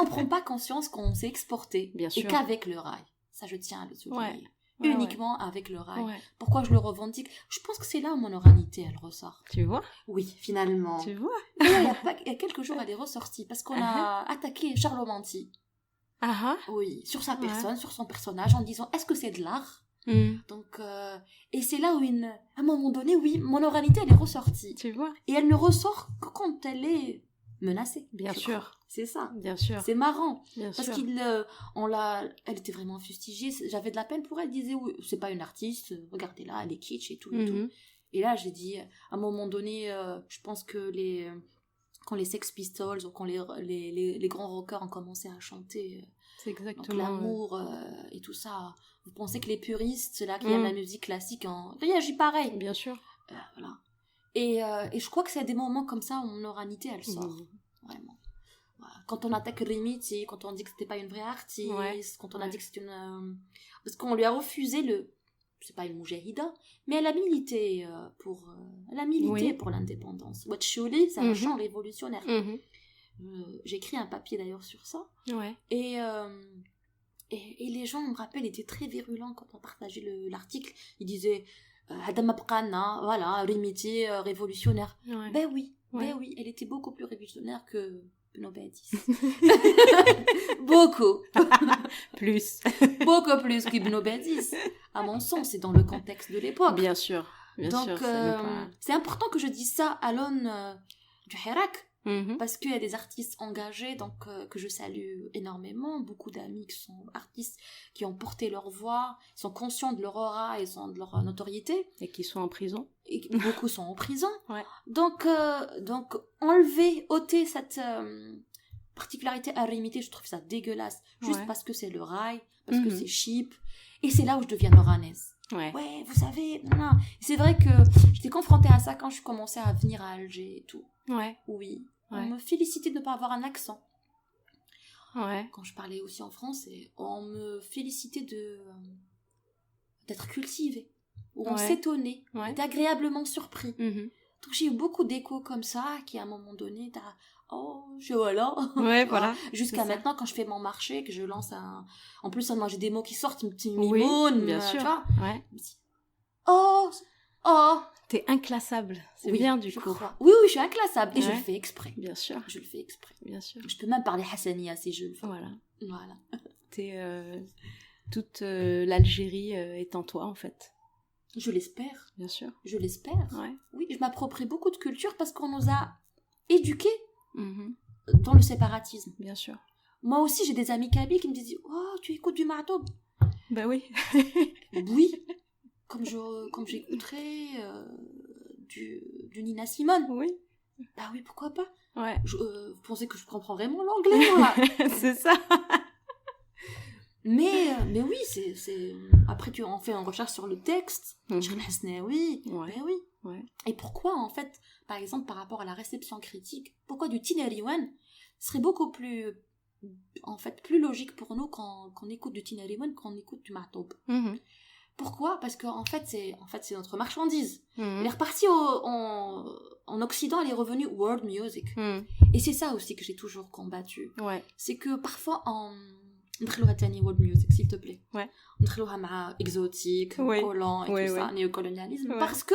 On prend pas conscience qu'on s'est exporté. Bien sûr. Et qu'avec le rail. Ça je tiens à le souligner. Ouais. Ouais, Uniquement avec le rail. Ouais. Pourquoi je le revendique? Je pense que c'est là où mon oralité, elle ressort. Tu vois? Oui, finalement. Tu vois? Mais là, il y a quelques jours, elle est ressortie parce qu'on a attaqué Charles Manti. Ah Oui, sur sa Ouais. personne, sur son personnage, en disant est-ce que c'est de l'art? Donc, et c'est là où, à un moment donné, oui, mon oralité, elle est ressortie. Tu vois? Et elle ne ressort que quand elle est menacée. Bien je sûr. crois. C'est ça. Bien sûr. C'est marrant. Bien Parce sûr. elle était vraiment fustigée. J'avais de la peine pour elle. Elle disait, oui, c'est pas une artiste. Regardez-la, elle est kitsch et tout et tout. Mhm. Et là, j'ai dit, à un moment donné, je pense que quand les Sex Pistols ou quand les grands rockers ont commencé à chanter C'est donc exactement. l'amour et tout ça, vous pensez que les puristes, ceux-là qui aiment la musique classique, réagissent pareil. Bien sûr. Voilà. Et je crois que c'est à des moments comme ça où mon oralité, elle sort. Mhm. Vraiment. Voilà. Quand on attaque Rémi, tu sais, quand on dit que c'était pas une vraie artiste, Ouais. quand on a dit que c'était parce qu'on lui a refusé c'est pas une moujahida, mais elle a milité pour l'indépendance. Watchouli, c'est un chant révolutionnaire. Mhm. J'ai écrit un papier d'ailleurs sur ça. Ouais. Et les gens, on me rappelle, étaient très virulents quand on partageait l'article. Ils disaient Hadama Bqana, voilà, Rémiti, révolutionnaire. Ouais. Ben oui, Ouais. elle était beaucoup plus révolutionnaire que Ibn Badis. Beaucoup. Plus. Beaucoup plus qu'Ibn Badis. À mon sens, c'est dans le contexte de l'époque. Bien sûr. Bien Donc, sûr. ça n'est pas- c'est important que je dise ça à l'aune du Hirak. Mhm. Parce qu'il y a des artistes engagés, donc que je salue énormément, beaucoup d'amis qui sont artistes, qui ont porté leur voix, sont conscients de leur aura et de leur notoriété, Et qui sont en prison. et beaucoup sont en prison. Ouais. Donc ôter cette particularité à Rémité, je trouve ça dégueulasse, juste Ouais. parce que c'est le rail, parce que Mhm. c'est cheap, et c'est là où je deviens oranaise. Ouais. Ouais, vous savez, non. C'est vrai que j'étais confrontée à ça quand je commençais à venir à Alger et tout. Ouais. Oui. Ouais. On me félicitait de ne pas avoir un accent. Ouais. Quand je parlais aussi en français, on me félicitait d'être cultivée. Ou on Ouais. s'étonnait, Ouais. d'agréablement surpris. Mhm. Donc j'ai eu beaucoup d'échos comme ça, qui à un moment donné, voilà. Ouais, voilà. Jusqu'à c'est ça. maintenant, quand je fais mon marché, que je lance un... En plus, moi j'ai des mots qui sortent, un petit Oui, mimoun, bien tu sûr. vois. Ouais. Je me dis, oh, T'es inclassable. C'est oui, bien du je coup. crois. Oui, je suis inclassable. Et je Ouais. le fais exprès. Bien sûr. Je le fais exprès. Bien sûr. Je peux même parler hassania si je le fais. Voilà. Voilà. Toute l'Algérie est en toi en fait. Je l'espère. Bien sûr. Je l'espère. Ouais. Oui, je m'approprie beaucoup de culture parce qu'on nous a éduqués Mhm. dans le séparatisme. Bien sûr. Moi aussi, j'ai des amis kabyles qui me disent « Oh, tu écoutes du Ma'toub ?» Bah oui. Oui, comme j'écouterais du Nina Simone. Oui. Bah oui, pourquoi pas. Ouais. Vous pensez que je comprends vraiment l'anglais, moi. C'est ça. Mais oui, c'est... Après, tu en fais une recherche sur le texte. Mhm. Je connais, oui. Ouais. Ben oui. Ouais. Et pourquoi, en fait, par exemple, par rapport à la réception critique, pourquoi du Tinariwen serait beaucoup plus, en fait, plus logique pour nous quand on écoute du Tinariwen qu'on écoute du Ma'toub. Mhm. Pourquoi ? Parce qu'en fait, c'est notre marchandise. Mhm. Elle est repartie en Occident, elle est revenue world music. Mhm. Et c'est ça aussi que j'ai toujours combattu. Ouais. C'est que parfois, ندخلوها تاني world music, s'il te plaît. Ouais. ندخلوها مع exotique, Oui. collant et Oui, tout ça, oui. néocolonialisme. Ouais. Parce que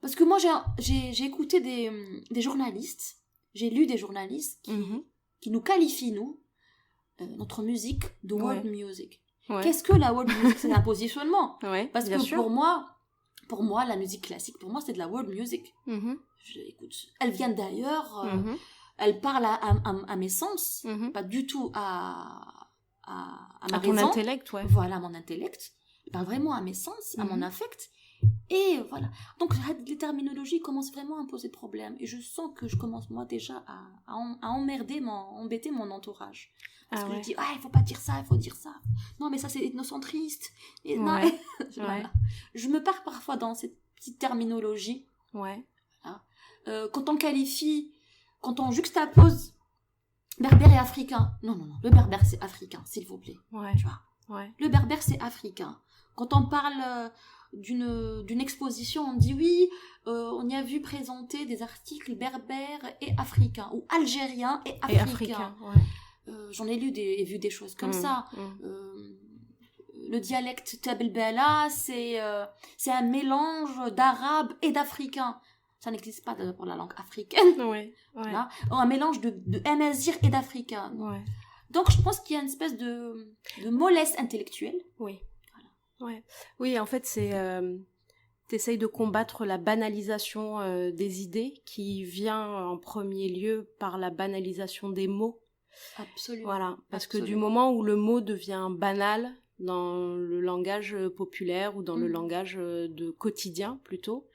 Parce que moi, j'ai écouté des journalistes, j'ai lu des journalistes qui nous qualifient, nous, notre musique, de world music. Ouais. Qu'est-ce que la world music? C'est un positionnement. Parce que pour moi, la musique classique, pour moi, c'est de la world music. Écoute, elle vient d'ailleurs, elle parle à mes sens, pas du tout à ma raison. Ton intellect, ouais. Voilà, mon intellect. Elle parle vraiment à mes sens, à mon affect. Et voilà. Donc, les terminologies commencent vraiment à me poser problème. Et je sens que je commence, moi, déjà à embêter mon entourage. Parce que je dis, il faut pas dire ça, il faut dire ça. Non, mais ça, c'est ethnocentriste. Et non, voilà. Je me perds parfois dans cette petite terminologie. Ouais. Voilà. Quand on juxtapose berbère et africain. Non. Le berbère, c'est africain, s'il vous plaît. Ouais. Tu vois. Le berbère, c'est africain. Quand on parle d'une exposition, on dit oui, on y a vu présenter des articles berbères et africains, ou algériens et africains. J'en ai lu et vu des choses comme ça. Le dialecte Tabelbala, c'est un mélange d'arabe et d'africain. Ça n'existe pas pour la langue africaine. Voilà. Un mélange de amazigh et d'africain. Donc, je pense qu'il y a une espèce de mollesse intellectuelle. Oui, en fait, t'essayes de combattre la banalisation des idées qui vient en premier lieu par la banalisation des mots. Absolument. Voilà, parce que du moment où le mot devient banal dans le langage populaire ou dans le langage de quotidien plutôt,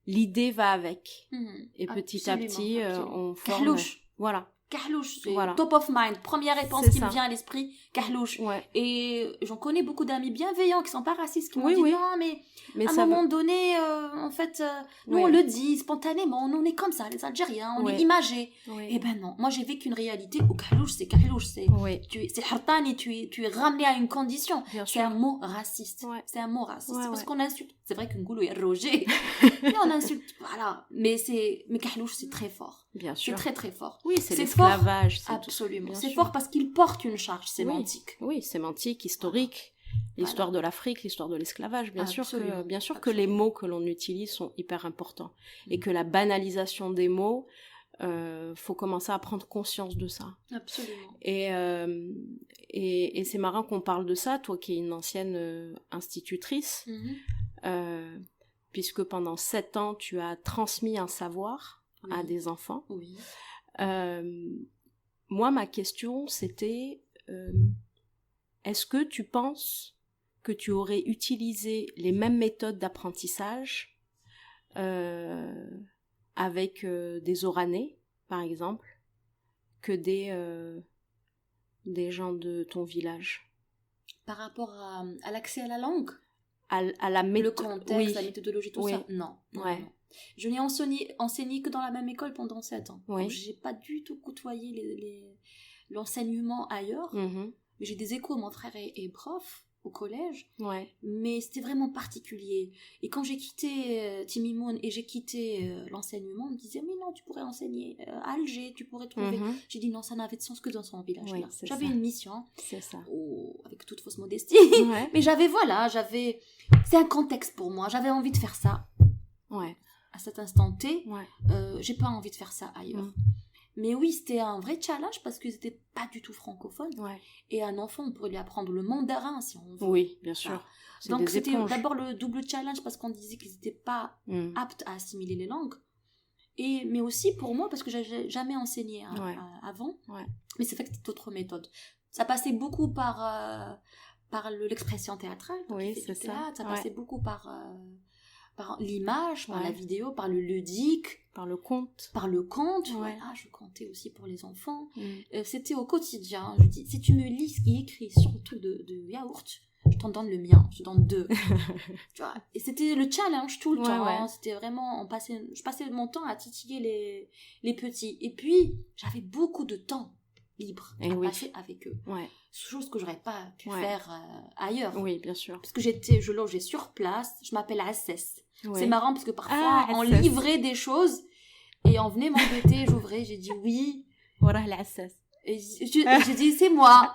l'idée va avec. Et petit à petit, on forme... Kahlouche. Voilà. Kahlouche, c'est top of mind. Première réponse qui me vient à l'esprit, Kahlouche. Et j'en connais beaucoup d'amis bienveillants qui sont pas racistes, qui m'ont dit non, mais à un moment donné, en fait, nous on le dit spontanément, nous on est comme ça, les Algériens, on est imagés. Eh ben non, moi j'ai vécu une réalité où Kahlouche, c'est hartani, tu es ramené à une condition. C'est un mot raciste. C'est un mot raciste. C'est parce qu'on insulte. C'est vrai qu'un goulou est Roger. Mais on insulte, voilà. Mais Kahlouche, c'est très fort. Bien sûr. C'est très très fort. Oui, c'est l'esclavage. Absolument. C'est fort parce qu'il porte une charge sémantique. Oui, sémantique, historique. L'histoire de l'Afrique, l'histoire de l'esclavage. Bien sûr que les mots que l'on utilise sont hyper importants. Et que la banalisation des mots, faut commencer à prendre conscience de ça. Absolument. Et c'est marrant qu'on parle de ça, toi qui es une ancienne institutrice, puisque pendant 7 ans, tu as transmis un savoir à des enfants. Oui. Moi, ma question, c'était est-ce que tu penses que tu aurais utilisé les mêmes méthodes d'apprentissage avec des Oranais, par exemple, que des gens de ton village? Par rapport à l'accès à la langue? À la le contexte, la méthodologie, tout ça? Non. Je n'ai enseigné que dans la même école pendant 7 ans. Donc, je n'ai pas du tout côtoyé l'enseignement ailleurs. Mais j'ai des échos, mon frère est prof au collège. Mais c'était vraiment particulier. Et quand j'ai quitté Timimoun et j'ai quitté l'enseignement, on me disait, mais non, tu pourrais enseigner à Alger, tu pourrais trouver. J'ai dit non, ça n'avait de sens que dans son village. J'avais une mission. C'est ça. Avec toute fausse modestie. Mais c'est un contexte pour moi. J'avais envie de faire ça. À cet instant T, j'ai pas envie de faire ça ailleurs. Mais oui, c'était un vrai challenge parce qu'ils étaient pas du tout francophones. Et un enfant, on pourrait lui apprendre le mandarin si on veut. Oui, bien sûr. Donc c'était d'abord le double challenge parce qu'on disait qu'ils n'étaient pas aptes à assimiler les langues. Mais aussi pour moi, parce que j'avais jamais enseigné avant. Mais c'est fait que c'était d'autres méthodes. Ça passait beaucoup par l'expression théâtrale. C'est ça. Ça passait beaucoup par l'image, par la vidéo, par le ludique, par le conte. Voilà, je comptais aussi pour les enfants. C'était au quotidien. Je dis, si tu me lis ce qui est écrit sur le truc de yaourt, je t'en donne le mien, je t'en donne 2. Tu vois, et c'était le challenge tout le temps. C'était vraiment, je passais mon temps à titiller les petits. Et puis, j'avais beaucoup de temps libre à passer avec eux. Chose que j'aurais pas pu faire ailleurs. Oui, bien sûr. Parce que je logeais sur place, je m'appelle Assès. C'est marrant parce que parfois on livrait des choses et on venait m'embêter, j'ouvrais, j'ai dit oui. Voilà l'Assès. Et j'ai dit c'est moi.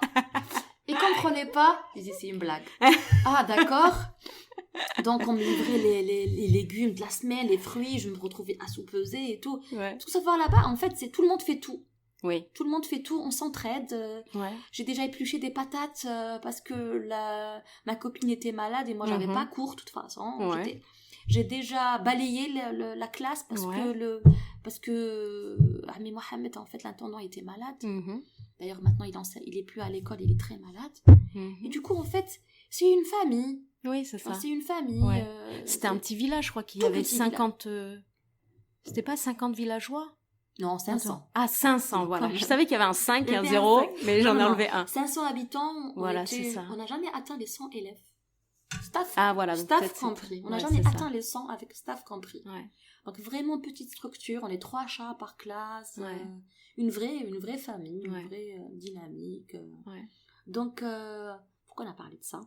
Et comprenait pas, j'ai dit c'est une blague. Ah d'accord. Donc, on me livrait les légumes de la semaine, les fruits, je me retrouvais à sous-peser et tout. Ouais. Tout savoir là-bas, en fait, c'est tout le monde fait tout. Oui. Tout le monde fait tout, on s'entraide. Ouais. J'ai déjà épluché des patates parce que ma copine était malade et moi, j'avais pas cours, de toute façon. Ouais. J'ai déjà balayé la classe parce Ouais. que Ami Mohamed, en fait, l'intendant était malade. Mhm. D'ailleurs, maintenant, il est plus à l'école, il est très malade. Mhm. Et du coup, en fait, c'est une famille. Oui, c'est ça. C'est une famille. Ouais. C'était un petit village, je crois qu'il y avait petit 50... C'était pas 50 villageois? Non, 500. Ah, 500, voilà. Je savais qu'il y avait un 5 et un Il y avait 0, un 5. mais j'en ai Non, enlevé un. 500 habitants. Voilà, c'est ça. On n'a jamais atteint les 100 élèves. Staff, Ah, voilà. staff compris. On n'a jamais atteint les 100 avec staff compris. Ouais. Donc, vraiment petite structure. On est 3 chats par classe. Ouais. Une vraie famille, Ouais. une vraie dynamique. Ouais. Donc, pourquoi on a parlé de ça?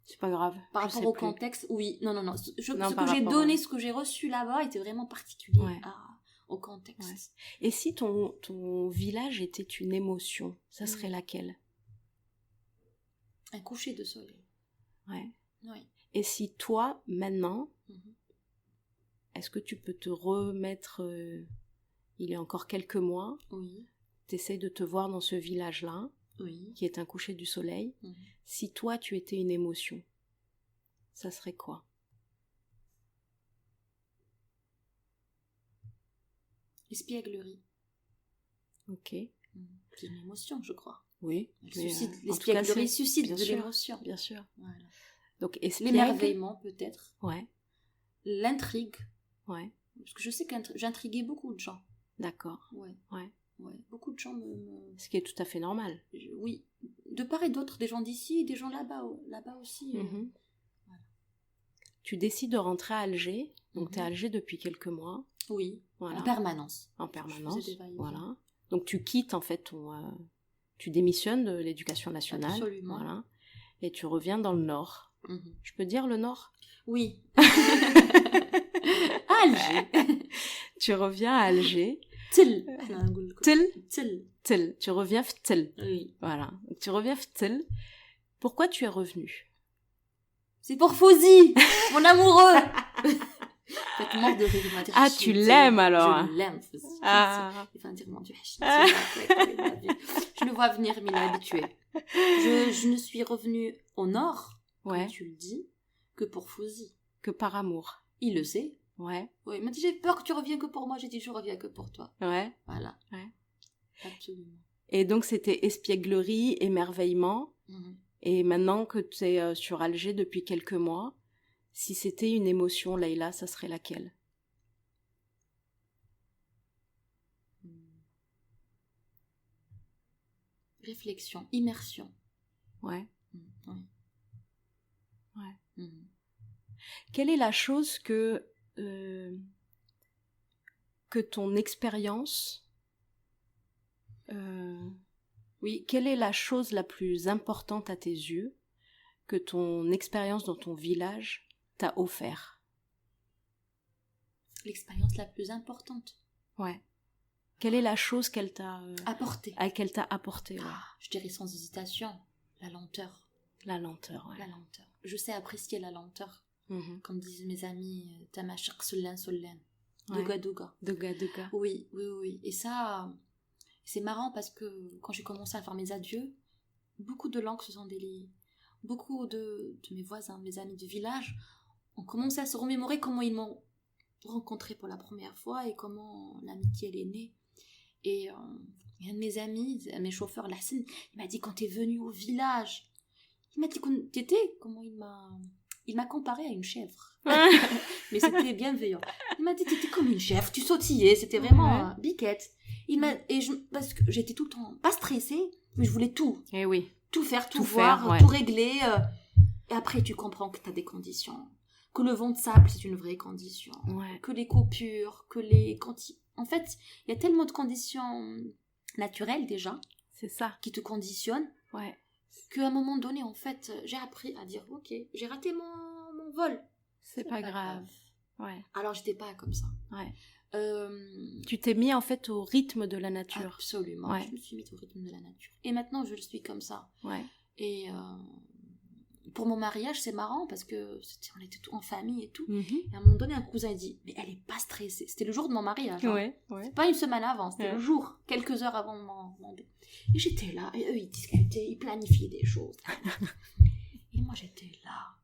C'est pas grave. Par rapport au contexte, oui. Non. Ce que j'ai donné, ce que j'ai reçu là-bas était vraiment particulier au contexte. Ouais. Et si ton village était une émotion, ça serait laquelle? Un coucher de soleil. Ouais. Oui. Et si toi, maintenant, est-ce que tu peux te remettre, il y a encore quelques mois, t'essayes de te voir dans ce village-là, qui est un coucher du soleil. Si toi, tu étais une émotion, ça serait quoi? L'espièglerie. Ok. C'est une émotion, je crois. Oui. L'espièglerie suscite de l'émotion. Bien sûr. Voilà. Donc, l'émerveillement, peut-être. Ouais. L'intrigue. Ouais. Parce que je sais que j'intriguais beaucoup de gens. D'accord. Ouais. Beaucoup de gens Ce qui est tout à fait normal. Oui. De part et d'autre, des gens d'ici et des gens là-bas aussi. Voilà. Tu décides de rentrer à Alger. Donc, tu es à Alger depuis quelques mois. Oui. Voilà. En permanence. Voilà. Donc, tu quittes, en fait, tu démissionnes de l'éducation nationale. Absolument. Voilà. Et tu reviens dans le Nord. Je peux dire le Nord? Oui. Alger. Tu reviens à Alger. Tel. Tu reviens Ftel. Oui. Voilà. Donc, tu reviens Ftel. Pourquoi tu es revenu? C'est pour Fouzi, mon amoureux. Faites mort de rire. Ah, tu l'aimes alors? Je l'aime, Fouzi. Ah. Il fait un direment du hachis. Je le vois venir, mais il est habitué. Je ne suis revenue au Nord, comme tu le dis, que pour Fouzi. Que par amour. Il le sait. Ouais. Oui, il m'a dit, j'ai peur que tu reviennes que pour moi. J'ai dit, je reviens que pour toi. Ouais. Voilà. Ouais. Absolument. Et donc, c'était espièglerie, émerveillement. Et maintenant que tu es sur Alger depuis quelques mois, si c'était une émotion, Leïla, ça serait laquelle? Réflexion, immersion. Ouais. Oui. Ouais. Quelle est la chose que ton expérience... Oui, quelle est la chose la plus importante à tes yeux que ton expérience dans ton village t'a offert? L'expérience la plus importante. Ouais. Quelle est la chose qu'elle t'a apportée? Qu'elle t'a apportée, ouais. Je dirais sans hésitation, la lenteur. La lenteur, ouais. La lenteur. Je sais apprécier la lenteur. Comme disent mes amis, Tamashak Sollan Sollan. Douga Douga. Douga Douga. Oui. Et ça, c'est marrant parce que quand j'ai commencé à faire mes adieux, beaucoup de langues se sont déliées. Beaucoup de mes voisins, mes amis du village, ont commencé à se remémorer comment ils m'ont rencontré pour la première fois et comment l'amitié elle est née. Et un de mes amis, mes chauffeurs, Lassine, il m'a dit quand t'es venu au village, il m'a dit quand t'étais, comment il m'a comparé à une chèvre. Mais c'était bienveillant. Il m'a dit t'étais comme une chèvre, tu sautillais, c'était vraiment biquette. Parce que j'étais tout le temps pas stressée, mais je voulais tout. Eh oui. Tout faire, tout voir, tout régler. Et après, tu comprends que tu as des conditions. Que le vent de sable, c'est une vraie condition. Ouais. Que les coupures, en fait, il y a tellement de conditions naturelles déjà. C'est ça. Qui te conditionnent. Ouais. Qu'à un moment donné, en fait, j'ai appris à dire, ok, j'ai raté mon vol. C'est pas grave. Ouais. Alors, j'étais pas comme ça. Ouais. Tu t'es mis en fait au rythme de la nature. Absolument. Ouais. Je me suis mis au rythme de la nature. Et maintenant, je le suis comme ça. Ouais. Et pour mon mariage, c'est marrant parce que on était tout en famille et tout. Mhm. Et à un moment donné, un cousin a dit, mais elle est pas stressée. C'était le jour de mon mariage. Hein. Ouais. Pas une semaine avant, c'était le jour, quelques heures avant mon... Et j'étais là, et eux, ils discutaient, ils planifiaient des choses. Et moi, j'étais là,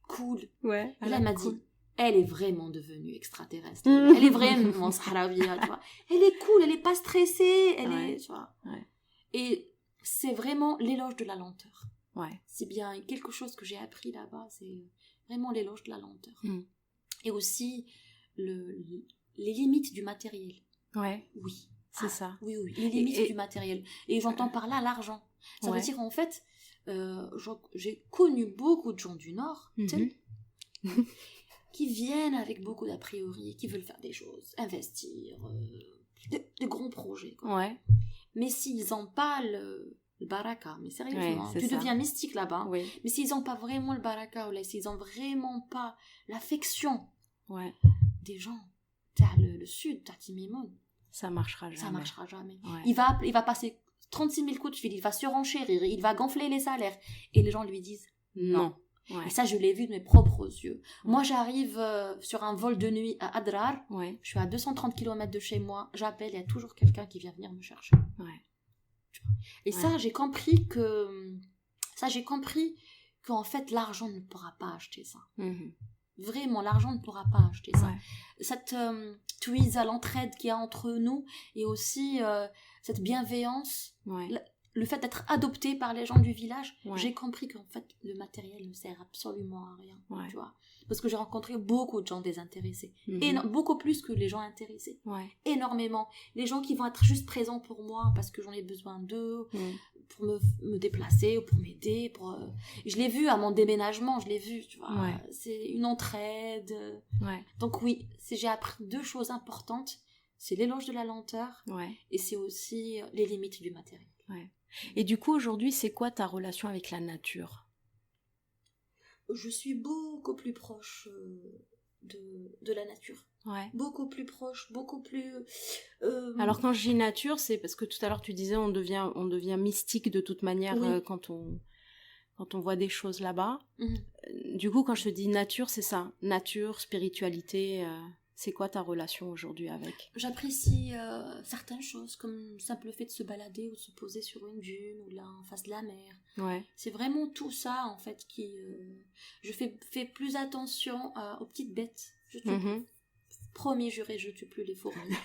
cool. Ouais. Et là, elle m'a dit, elle est vraiment devenue extraterrestre. Mm. Elle est vraiment sahraouia, tu vois. Elle est cool, elle est pas stressée, elle Ouais. est, tu vois. Ouais. Et c'est vraiment l'éloge de la lenteur. Ouais. C'est bien quelque chose que j'ai appris là-bas, c'est vraiment l'éloge de la lenteur. Mm. Et aussi les limites du matériel. Ouais. Oui. C'est ça. Oui, les limites du matériel. Et j'entends par là l'argent. Ça Ouais. veut dire en fait, j'ai connu beaucoup de gens du Nord, tu sais, qui viennent avec beaucoup d'a priori, qui veulent faire des choses, investir, de grands projets. Quoi. Ouais. Mais s'ils n'ont pas le baraka, mais sérieusement, Ouais, tu deviens mystique là-bas. Oui. Mais s'ils n'ont pas vraiment le baraka, ou là, s'ils n'ont vraiment pas l'affection Ouais. des gens, t'as le sud, t'as Timimoun, Ça marchera jamais. ça marchera jamais. Ouais. Il va passer 36 000 coups de fil, il va surenchérir, il va gonfler les salaires. Et les gens lui disent non. Ouais. Et ça, je l'ai vu de mes propres yeux. Moi, j'arrive sur un vol de nuit à Adrar. Ouais. Je suis à 230 km de chez moi. J'appelle, il y a toujours quelqu'un qui vient venir me chercher. Ouais. Et ça, j'ai compris qu'en fait, l'argent ne pourra pas acheter ça. Mhm. Vraiment, l'argent ne pourra pas acheter ça. Ouais. Cette tweeze à l'entraide qu'il y a entre nous et aussi cette bienveillance, Ouais. le fait d'être adopté par les gens du village, Ouais. j'ai compris qu'en fait, le matériel ne sert absolument à rien. Ouais. Tu vois, parce que j'ai rencontré beaucoup de gens désintéressés. Mhm. Beaucoup plus que les gens intéressés. Ouais. Énormément. Les gens qui vont être juste présents pour moi parce que j'en ai besoin d'eux, pour me déplacer ou pour m'aider. Je l'ai vu à mon déménagement, je l'ai vu, tu vois. Ouais. C'est une entraide. Ouais. Donc oui, j'ai appris 2 choses importantes. C'est l'éloge de la lenteur Ouais. et c'est aussi les limites du matériel. Ouais. Et du coup, aujourd'hui, c'est quoi ta relation avec la nature ? Je suis beaucoup plus proche de la nature. Ouais. Beaucoup plus proche, beaucoup plus... Alors quand je dis nature, c'est parce que tout à l'heure tu disais on devient mystique de toute manière Oui. quand on voit des choses là-bas. Mhm. Du coup, quand je te dis nature, c'est ça. Nature, spiritualité, c'est quoi ta relation aujourd'hui avec ? J'apprécie certaines choses, comme le simple fait de se balader ou de se poser sur une dune ou là en face de la mer. Ouais. C'est vraiment tout ça, en fait, qui... je fais plus attention aux petites bêtes. Je tue, Mhm. promis juré, je tue plus les fourmis.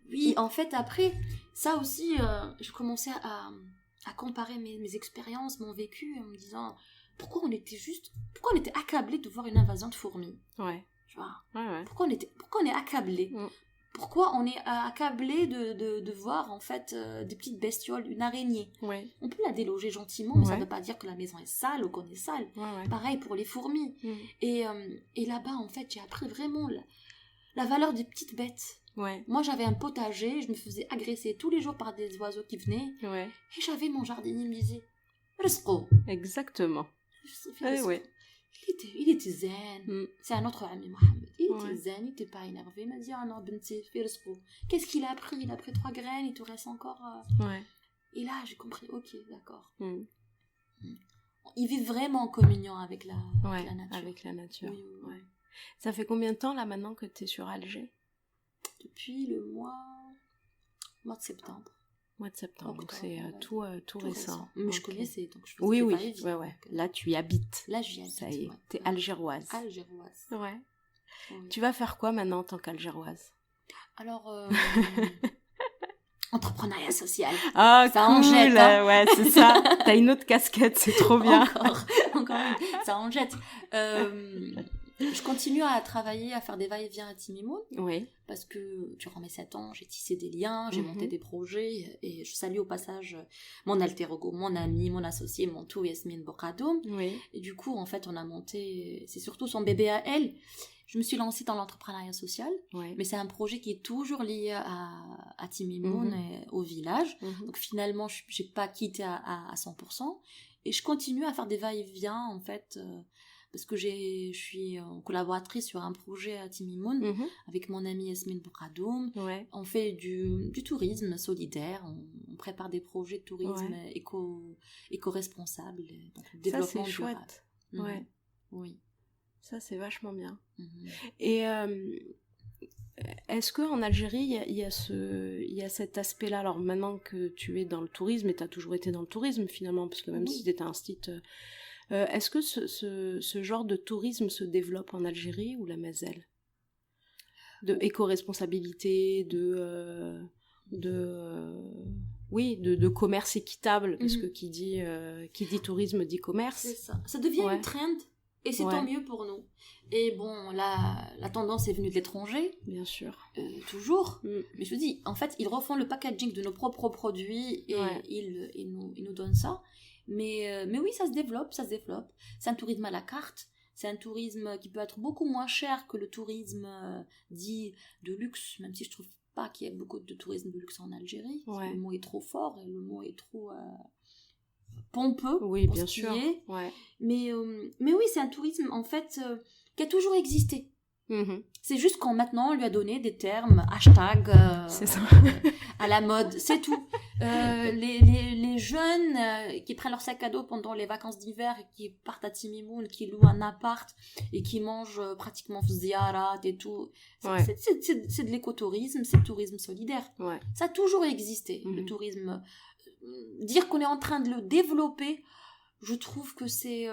Oui, en fait, après, ça aussi, je commençais à comparer mes expériences, mon vécu, en me disant, pourquoi on était accablés de voir une invasion de fourmis ? Ouais. Tu vois ? Ouais. Pourquoi on est accablés ? Pourquoi on est accablé de voir en fait des petites bestioles, une araignée ? Ouais. On peut la déloger gentiment, mais ça Ouais. ne veut pas dire que la maison est sale ou qu'on est sale. Ouais. Pareil pour les fourmis. Mhm. Et là-bas, en fait, j'ai appris vraiment la valeur des petites bêtes. Ouais. Moi, j'avais un potager, je me faisais agresser tous les jours par des oiseaux qui venaient. Ouais. Et j'avais mon jardinier, il me disait « Rizqo ». Exactement. Ouais. Ouais. Il était zen. Mm. C'est un autre ami, Mohamed. Il était Ouais. zen, il n'était pas énervé. Il m'a dit, ah non, Benti, fais rizqo. Qu'est-ce qu'il a pris ? Il a pris 3 graines, il te reste encore... Ouais. Et là, j'ai compris, ok, d'accord. Mm. Il vit vraiment en communion avec la Ouais, nature. avec la nature. Oui, oui, oui. Ouais. Ça fait combien de temps là maintenant que tu es sur Alger ? Depuis le mois de septembre. Mois de septembre, donc Octobre, c'est ouais. tout récent. Mais je Ok. connaissais, donc je faisais Oui, des oui, va-et-vient. ouais. Là, tu y habites. Là, j'y habite. Ça y est, ouais. t'es algéroise. Algéroise. Ouais. Oui. Tu vas faire quoi maintenant en tant qu'algéroise ? Alors, entrepreneuriat social. Ah, Ça cool, en jette, hein. ouais, c'est ça. T'as une autre casquette, c'est trop bien. Encore une. Ça en jette. Je continue à travailler, à faire des va-et-vient à Timimoun, Oui. parce que durant mes 7 ans, j'ai tissé des liens, j'ai monté des projets, et je salue au passage mon alter ego, mon ami, mon associé, mon tout, Yasmine Bokadoum. Oui. Et du coup, en fait, on a monté, c'est surtout son bébé à elle. Je me suis lancée dans l'entrepreneuriat social, Oui. mais c'est un projet qui est toujours lié à Timimoun et au village. Donc finalement, je n'ai pas quitté à 100%. Et je continue à faire des va-et-vient, en fait, parce que je suis collaboratrice sur un projet à Timimoun avec mon amie Yasmine Boukadoum. Ouais. On fait du tourisme solidaire, on prépare des projets de tourisme éco-responsable, donc le développement c'est durable. chouette. Ouais. Oui. Ça, c'est vachement bien. Et est-ce qu'en Algérie, il y a cet aspect-là? Alors maintenant que tu es dans le tourisme, et tu as toujours été dans le tourisme finalement, parce que même si tu étais un site... est-ce que ce genre de tourisme se développe en Algérie ou la Moselle? De éco-responsabilité, de commerce équitable, parce que qui dit tourisme dit commerce. C'est ça. Ça devient une trend, et c'est tant mieux pour nous. Et bon, la tendance est venue de l'étranger. Bien sûr. Toujours. Mais je vous dis, en fait, ils refont le packaging de nos propres produits et ils nous donnent ça. Mais oui, ça se développe. C'est un tourisme à la carte. C'est un tourisme qui peut être beaucoup moins cher que le tourisme dit de luxe, même si je trouve pas qu'il y ait beaucoup de tourisme de luxe en Algérie. Le mot est trop fort et le mot est trop pompeux. Oui, bien sûr. Mais oui, c'est un tourisme en fait qui a toujours existé. C'est juste qu'on maintenant on lui a donné des termes, hashtag c'est ça. à la mode, c'est tout. Les jeunes qui prennent leur sac à dos pendant les vacances d'hiver et qui partent à Timimoun, qui louent un appart et qui mangent pratiquement ziyarat et tout, c'est de l'écotourisme, c'est le tourisme solidaire. Ça a toujours existé, le tourisme. Dire qu'on est en train de le développer, je trouve que c'est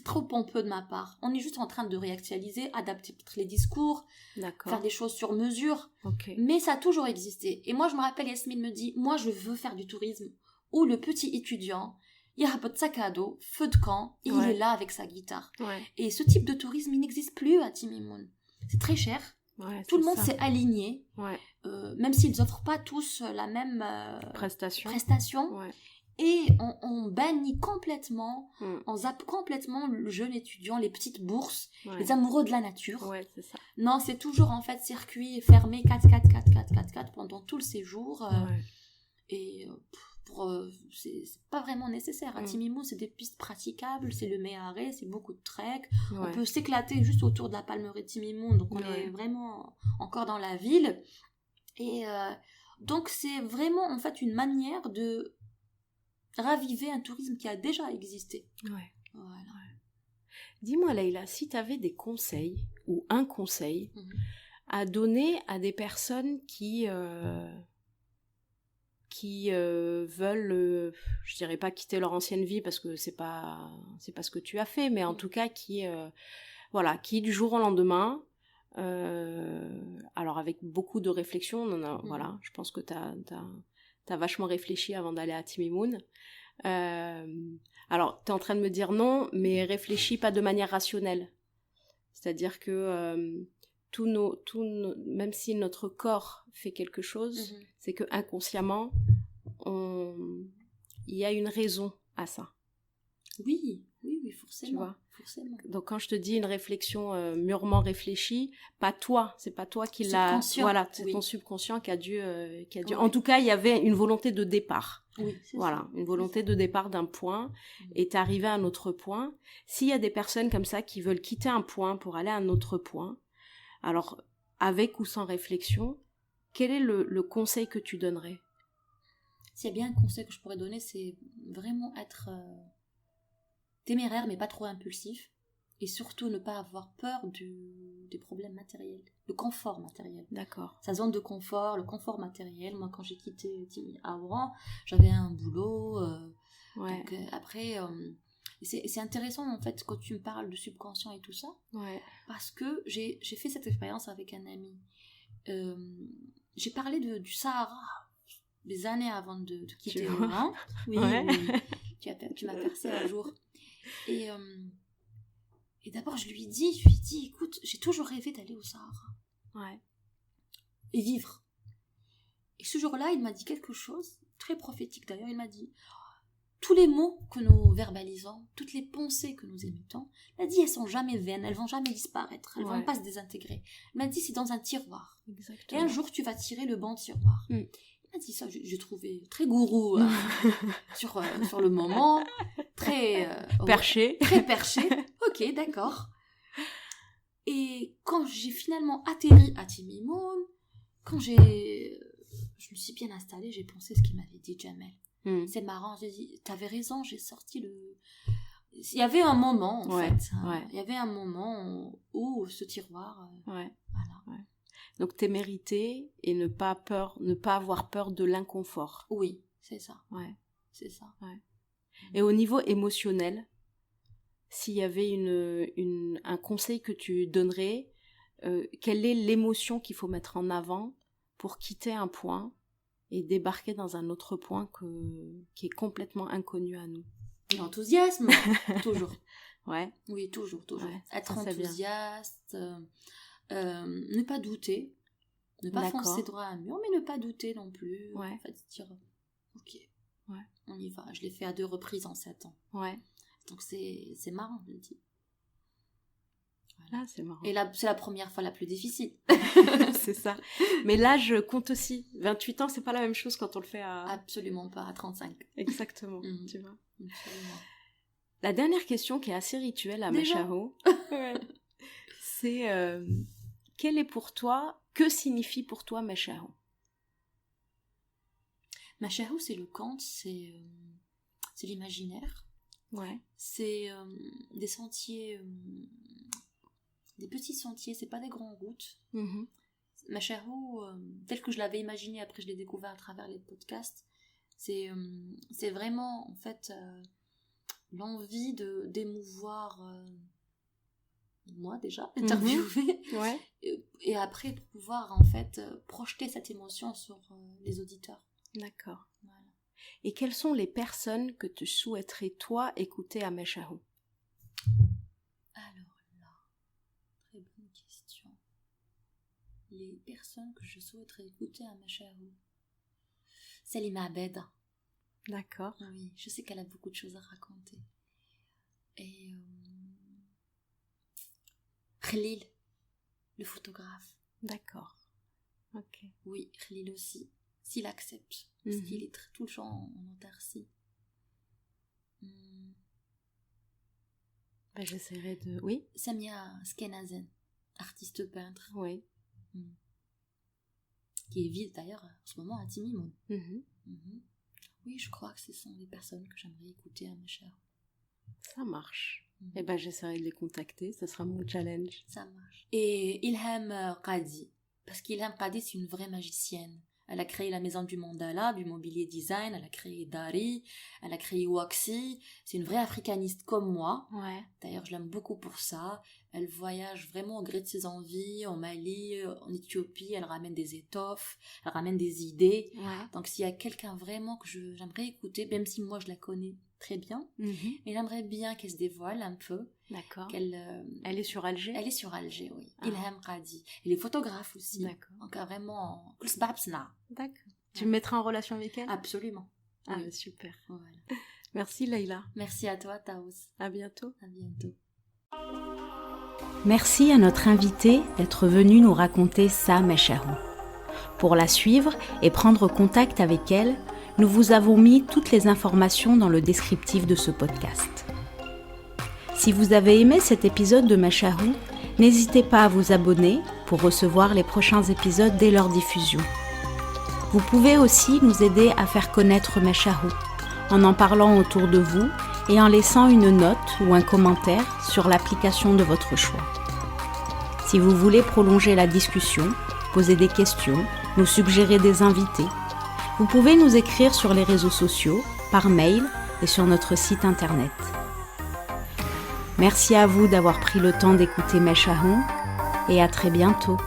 trop pompeux de ma part. On est juste en train de réactualiser, adapter peut-être les discours, faire des choses sur mesure. Mais ça a toujours existé. Et moi, je me rappelle, Yasmine me dit, moi, je veux faire du tourisme où le petit étudiant, il a un sac à dos, feu de camp, et il est là avec sa guitare. Et ce type de tourisme, il n'existe plus à Timimoun. C'est très cher. Tout le monde s'est aligné. Même s'ils n'offrent pas tous la même prestation. Et on bannit complètement, on zappe complètement le jeune étudiant, les petites bourses, les amoureux de la nature. C'est ça. Non, c'est toujours en fait circuit fermé 4 pendant tout le séjour. Et c'est pas vraiment nécessaire. À Timimoun, c'est des pistes praticables, c'est le Méharé, c'est beaucoup de trek. On peut s'éclater juste autour de la palmeraie de Timimoun, donc on est vraiment encore dans la ville. Et donc c'est vraiment en fait une manière de raviver un tourisme qui a déjà existé. Dis-moi Leïla, si tu avais des conseils ou un conseil à donner à des personnes qui veulent, je dirais pas quitter leur ancienne vie parce que c'est pas ce que tu as fait, mais en tout cas qui du jour au lendemain, alors avec beaucoup de réflexion, je pense que t'as vachement réfléchi avant d'aller à Timimoun. Alors, t'es en train de me dire non, mais réfléchis pas de manière rationnelle. C'est-à-dire que même si notre corps fait quelque chose, c'est que inconsciemment, il y a une raison à ça. Oui, forcément. Tu vois ? Forcément. Donc quand je te dis une réflexion mûrement réfléchie, c'est pas toi qui l'a, c'est ton subconscient qui a dû. En tout cas, il y avait une volonté de départ. Une volonté de départ d'un point, et t'es arrivé à un autre point. S'il y a des personnes comme ça qui veulent quitter un point pour aller à un autre point, alors avec ou sans réflexion, quel est le conseil que tu donnerais? S'il y a bien un conseil que je pourrais donner, c'est vraiment être téméraire mais pas trop impulsif, et surtout ne pas avoir peur des problèmes matériels, le confort matériel. D'accord. Sa zone de confort, le confort matériel. Moi, quand j'ai quitté Oran, j'avais un boulot. Donc après, c'est intéressant en fait quand tu me parles de subconscient et tout ça, parce que j'ai fait cette expérience avec un ami. J'ai parlé du Sahara des années avant de quitter Oran. Oui. Tu m'as percé un jour. Et d'abord, je lui ai dit, écoute, j'ai toujours rêvé d'aller au Sahara. Et vivre. Et ce jour-là, il m'a dit quelque chose, très prophétique d'ailleurs. Il m'a dit, tous les mots que nous verbalisons, toutes les pensées que nous émettons, il m'a dit, elles sont jamais vaines, elles vont jamais disparaître, elles vont pas se désintégrer. Il m'a dit, c'est dans un tiroir. Exactement. Et un jour, tu vas tirer le bon tiroir. Il m'a dit ça, j'ai trouvé très gourou sur le moment, très perché. Très perché. Ok, d'accord. Et quand j'ai finalement atterri à Timimoun, quand je me suis bien installée, j'ai pensé ce qu'il m'avait dit Jamel. C'est marrant, j'ai dit, t'avais raison, j'ai sorti Il y avait un moment, en fait. Il y avait un moment où ce tiroir... voilà. Ouais. Donc, témérité et ne pas avoir peur de l'inconfort. Oui, c'est ça. Ouais. C'est ça. Ouais. Et au niveau émotionnel, s'il y avait un conseil que tu donnerais, quelle est l'émotion qu'il faut mettre en avant pour quitter un point et débarquer dans un autre point qui est complètement inconnu à nous? L'enthousiasme, toujours. Ouais. Oui, toujours. Ouais, être enthousiaste, ne pas douter, ne pas foncer droit à un mur, mais ne pas douter non plus. Ouais. En fait, dire, ok, ouais. On y va. Je l'ai fait à 2 reprises en 7 ans. Ouais. Donc c'est marrant, je le dis. Voilà. Ah, c'est marrant. Et là, c'est la première fois la plus difficile. C'est ça. Mais là, je compte aussi. 28 ans, c'est pas la même chose quand on le fait à... Absolument pas, à 35. Exactement, tu vois. Absolument. La dernière question qui est assez rituelle à Meshahou, c'est que signifie pour toi Meshahou? Meshahou, c'est le conte, c'est l'imaginaire. Ouais. C'est des sentiers, des petits sentiers, c'est pas des grandes routes. Meshahou, tel que je l'avais imaginé, après je l'ai découvert à travers les podcasts, c'est vraiment en fait l'envie d'émouvoir moi déjà, interviewer, et après de pouvoir en fait projeter cette émotion sur les auditeurs. D'accord. Voilà. Et quelles sont les personnes que tu souhaiterais toi écouter à Meshahou? Alors là, très bonne question. Les personnes que je souhaiterais écouter à Meshahou. Salima Abed. D'accord. Oui, je sais qu'elle a beaucoup de choses à raconter. Et Khalil, le photographe. D'accord. Ok. Oui, Khalil aussi, s'il accepte, parce qu'il est tout le temps en autarcie. Ben, j'essaierai de... Oui. Samia Skenazen, artiste peintre. Oui. Qui vit d'ailleurs en ce moment à Timimoun. Oui, je crois que ce sont des personnes que j'aimerais écouter à Meshahou. Ça marche. Et ben j'essaierai de les contacter, ce sera mon challenge. Ça marche. Et Ilham Qadi, parce qu'Ilham Qadi c'est une vraie magicienne. Elle a créé la maison du mandala, du mobilier design, elle a créé Dari, elle a créé Waxi. C'est une vraie africaniste comme moi. Ouais. D'ailleurs, je l'aime beaucoup pour ça. Elle voyage vraiment au gré de ses envies, en Mali, en Éthiopie, elle ramène des étoffes, elle ramène des idées. Ouais. Donc s'il y a quelqu'un vraiment que j'aimerais écouter, même si moi je la connais très bien, mais j'aimerais bien qu'elle se dévoile un peu. D'accord. Elle est sur Alger? Elle est sur Alger, oui. Ilham Qadi. Elle est photographe aussi. D'accord. Donc vraiment... D'accord. Tu me mettras en relation avec elle? Absolument. Ah, oui. Super. Voilà. Merci Leïla. Merci à toi, Taous. À bientôt. À bientôt. Merci à notre invitée d'être venue nous raconter sa Meshahou. Pour la suivre et prendre contact avec elle, nous vous avons mis toutes les informations dans le descriptif de ce podcast. Si vous avez aimé cet épisode de Meshahou, n'hésitez pas à vous abonner pour recevoir les prochains épisodes dès leur diffusion. Vous pouvez aussi nous aider à faire connaître Meshahou en parlant autour de vous et en laissant une note ou un commentaire sur l'application de votre choix. Si vous voulez prolonger la discussion, poser des questions, nous suggérer des invités, vous pouvez nous écrire sur les réseaux sociaux, par mail et sur notre site internet. Merci à vous d'avoir pris le temps d'écouter Meshahou et à très bientôt.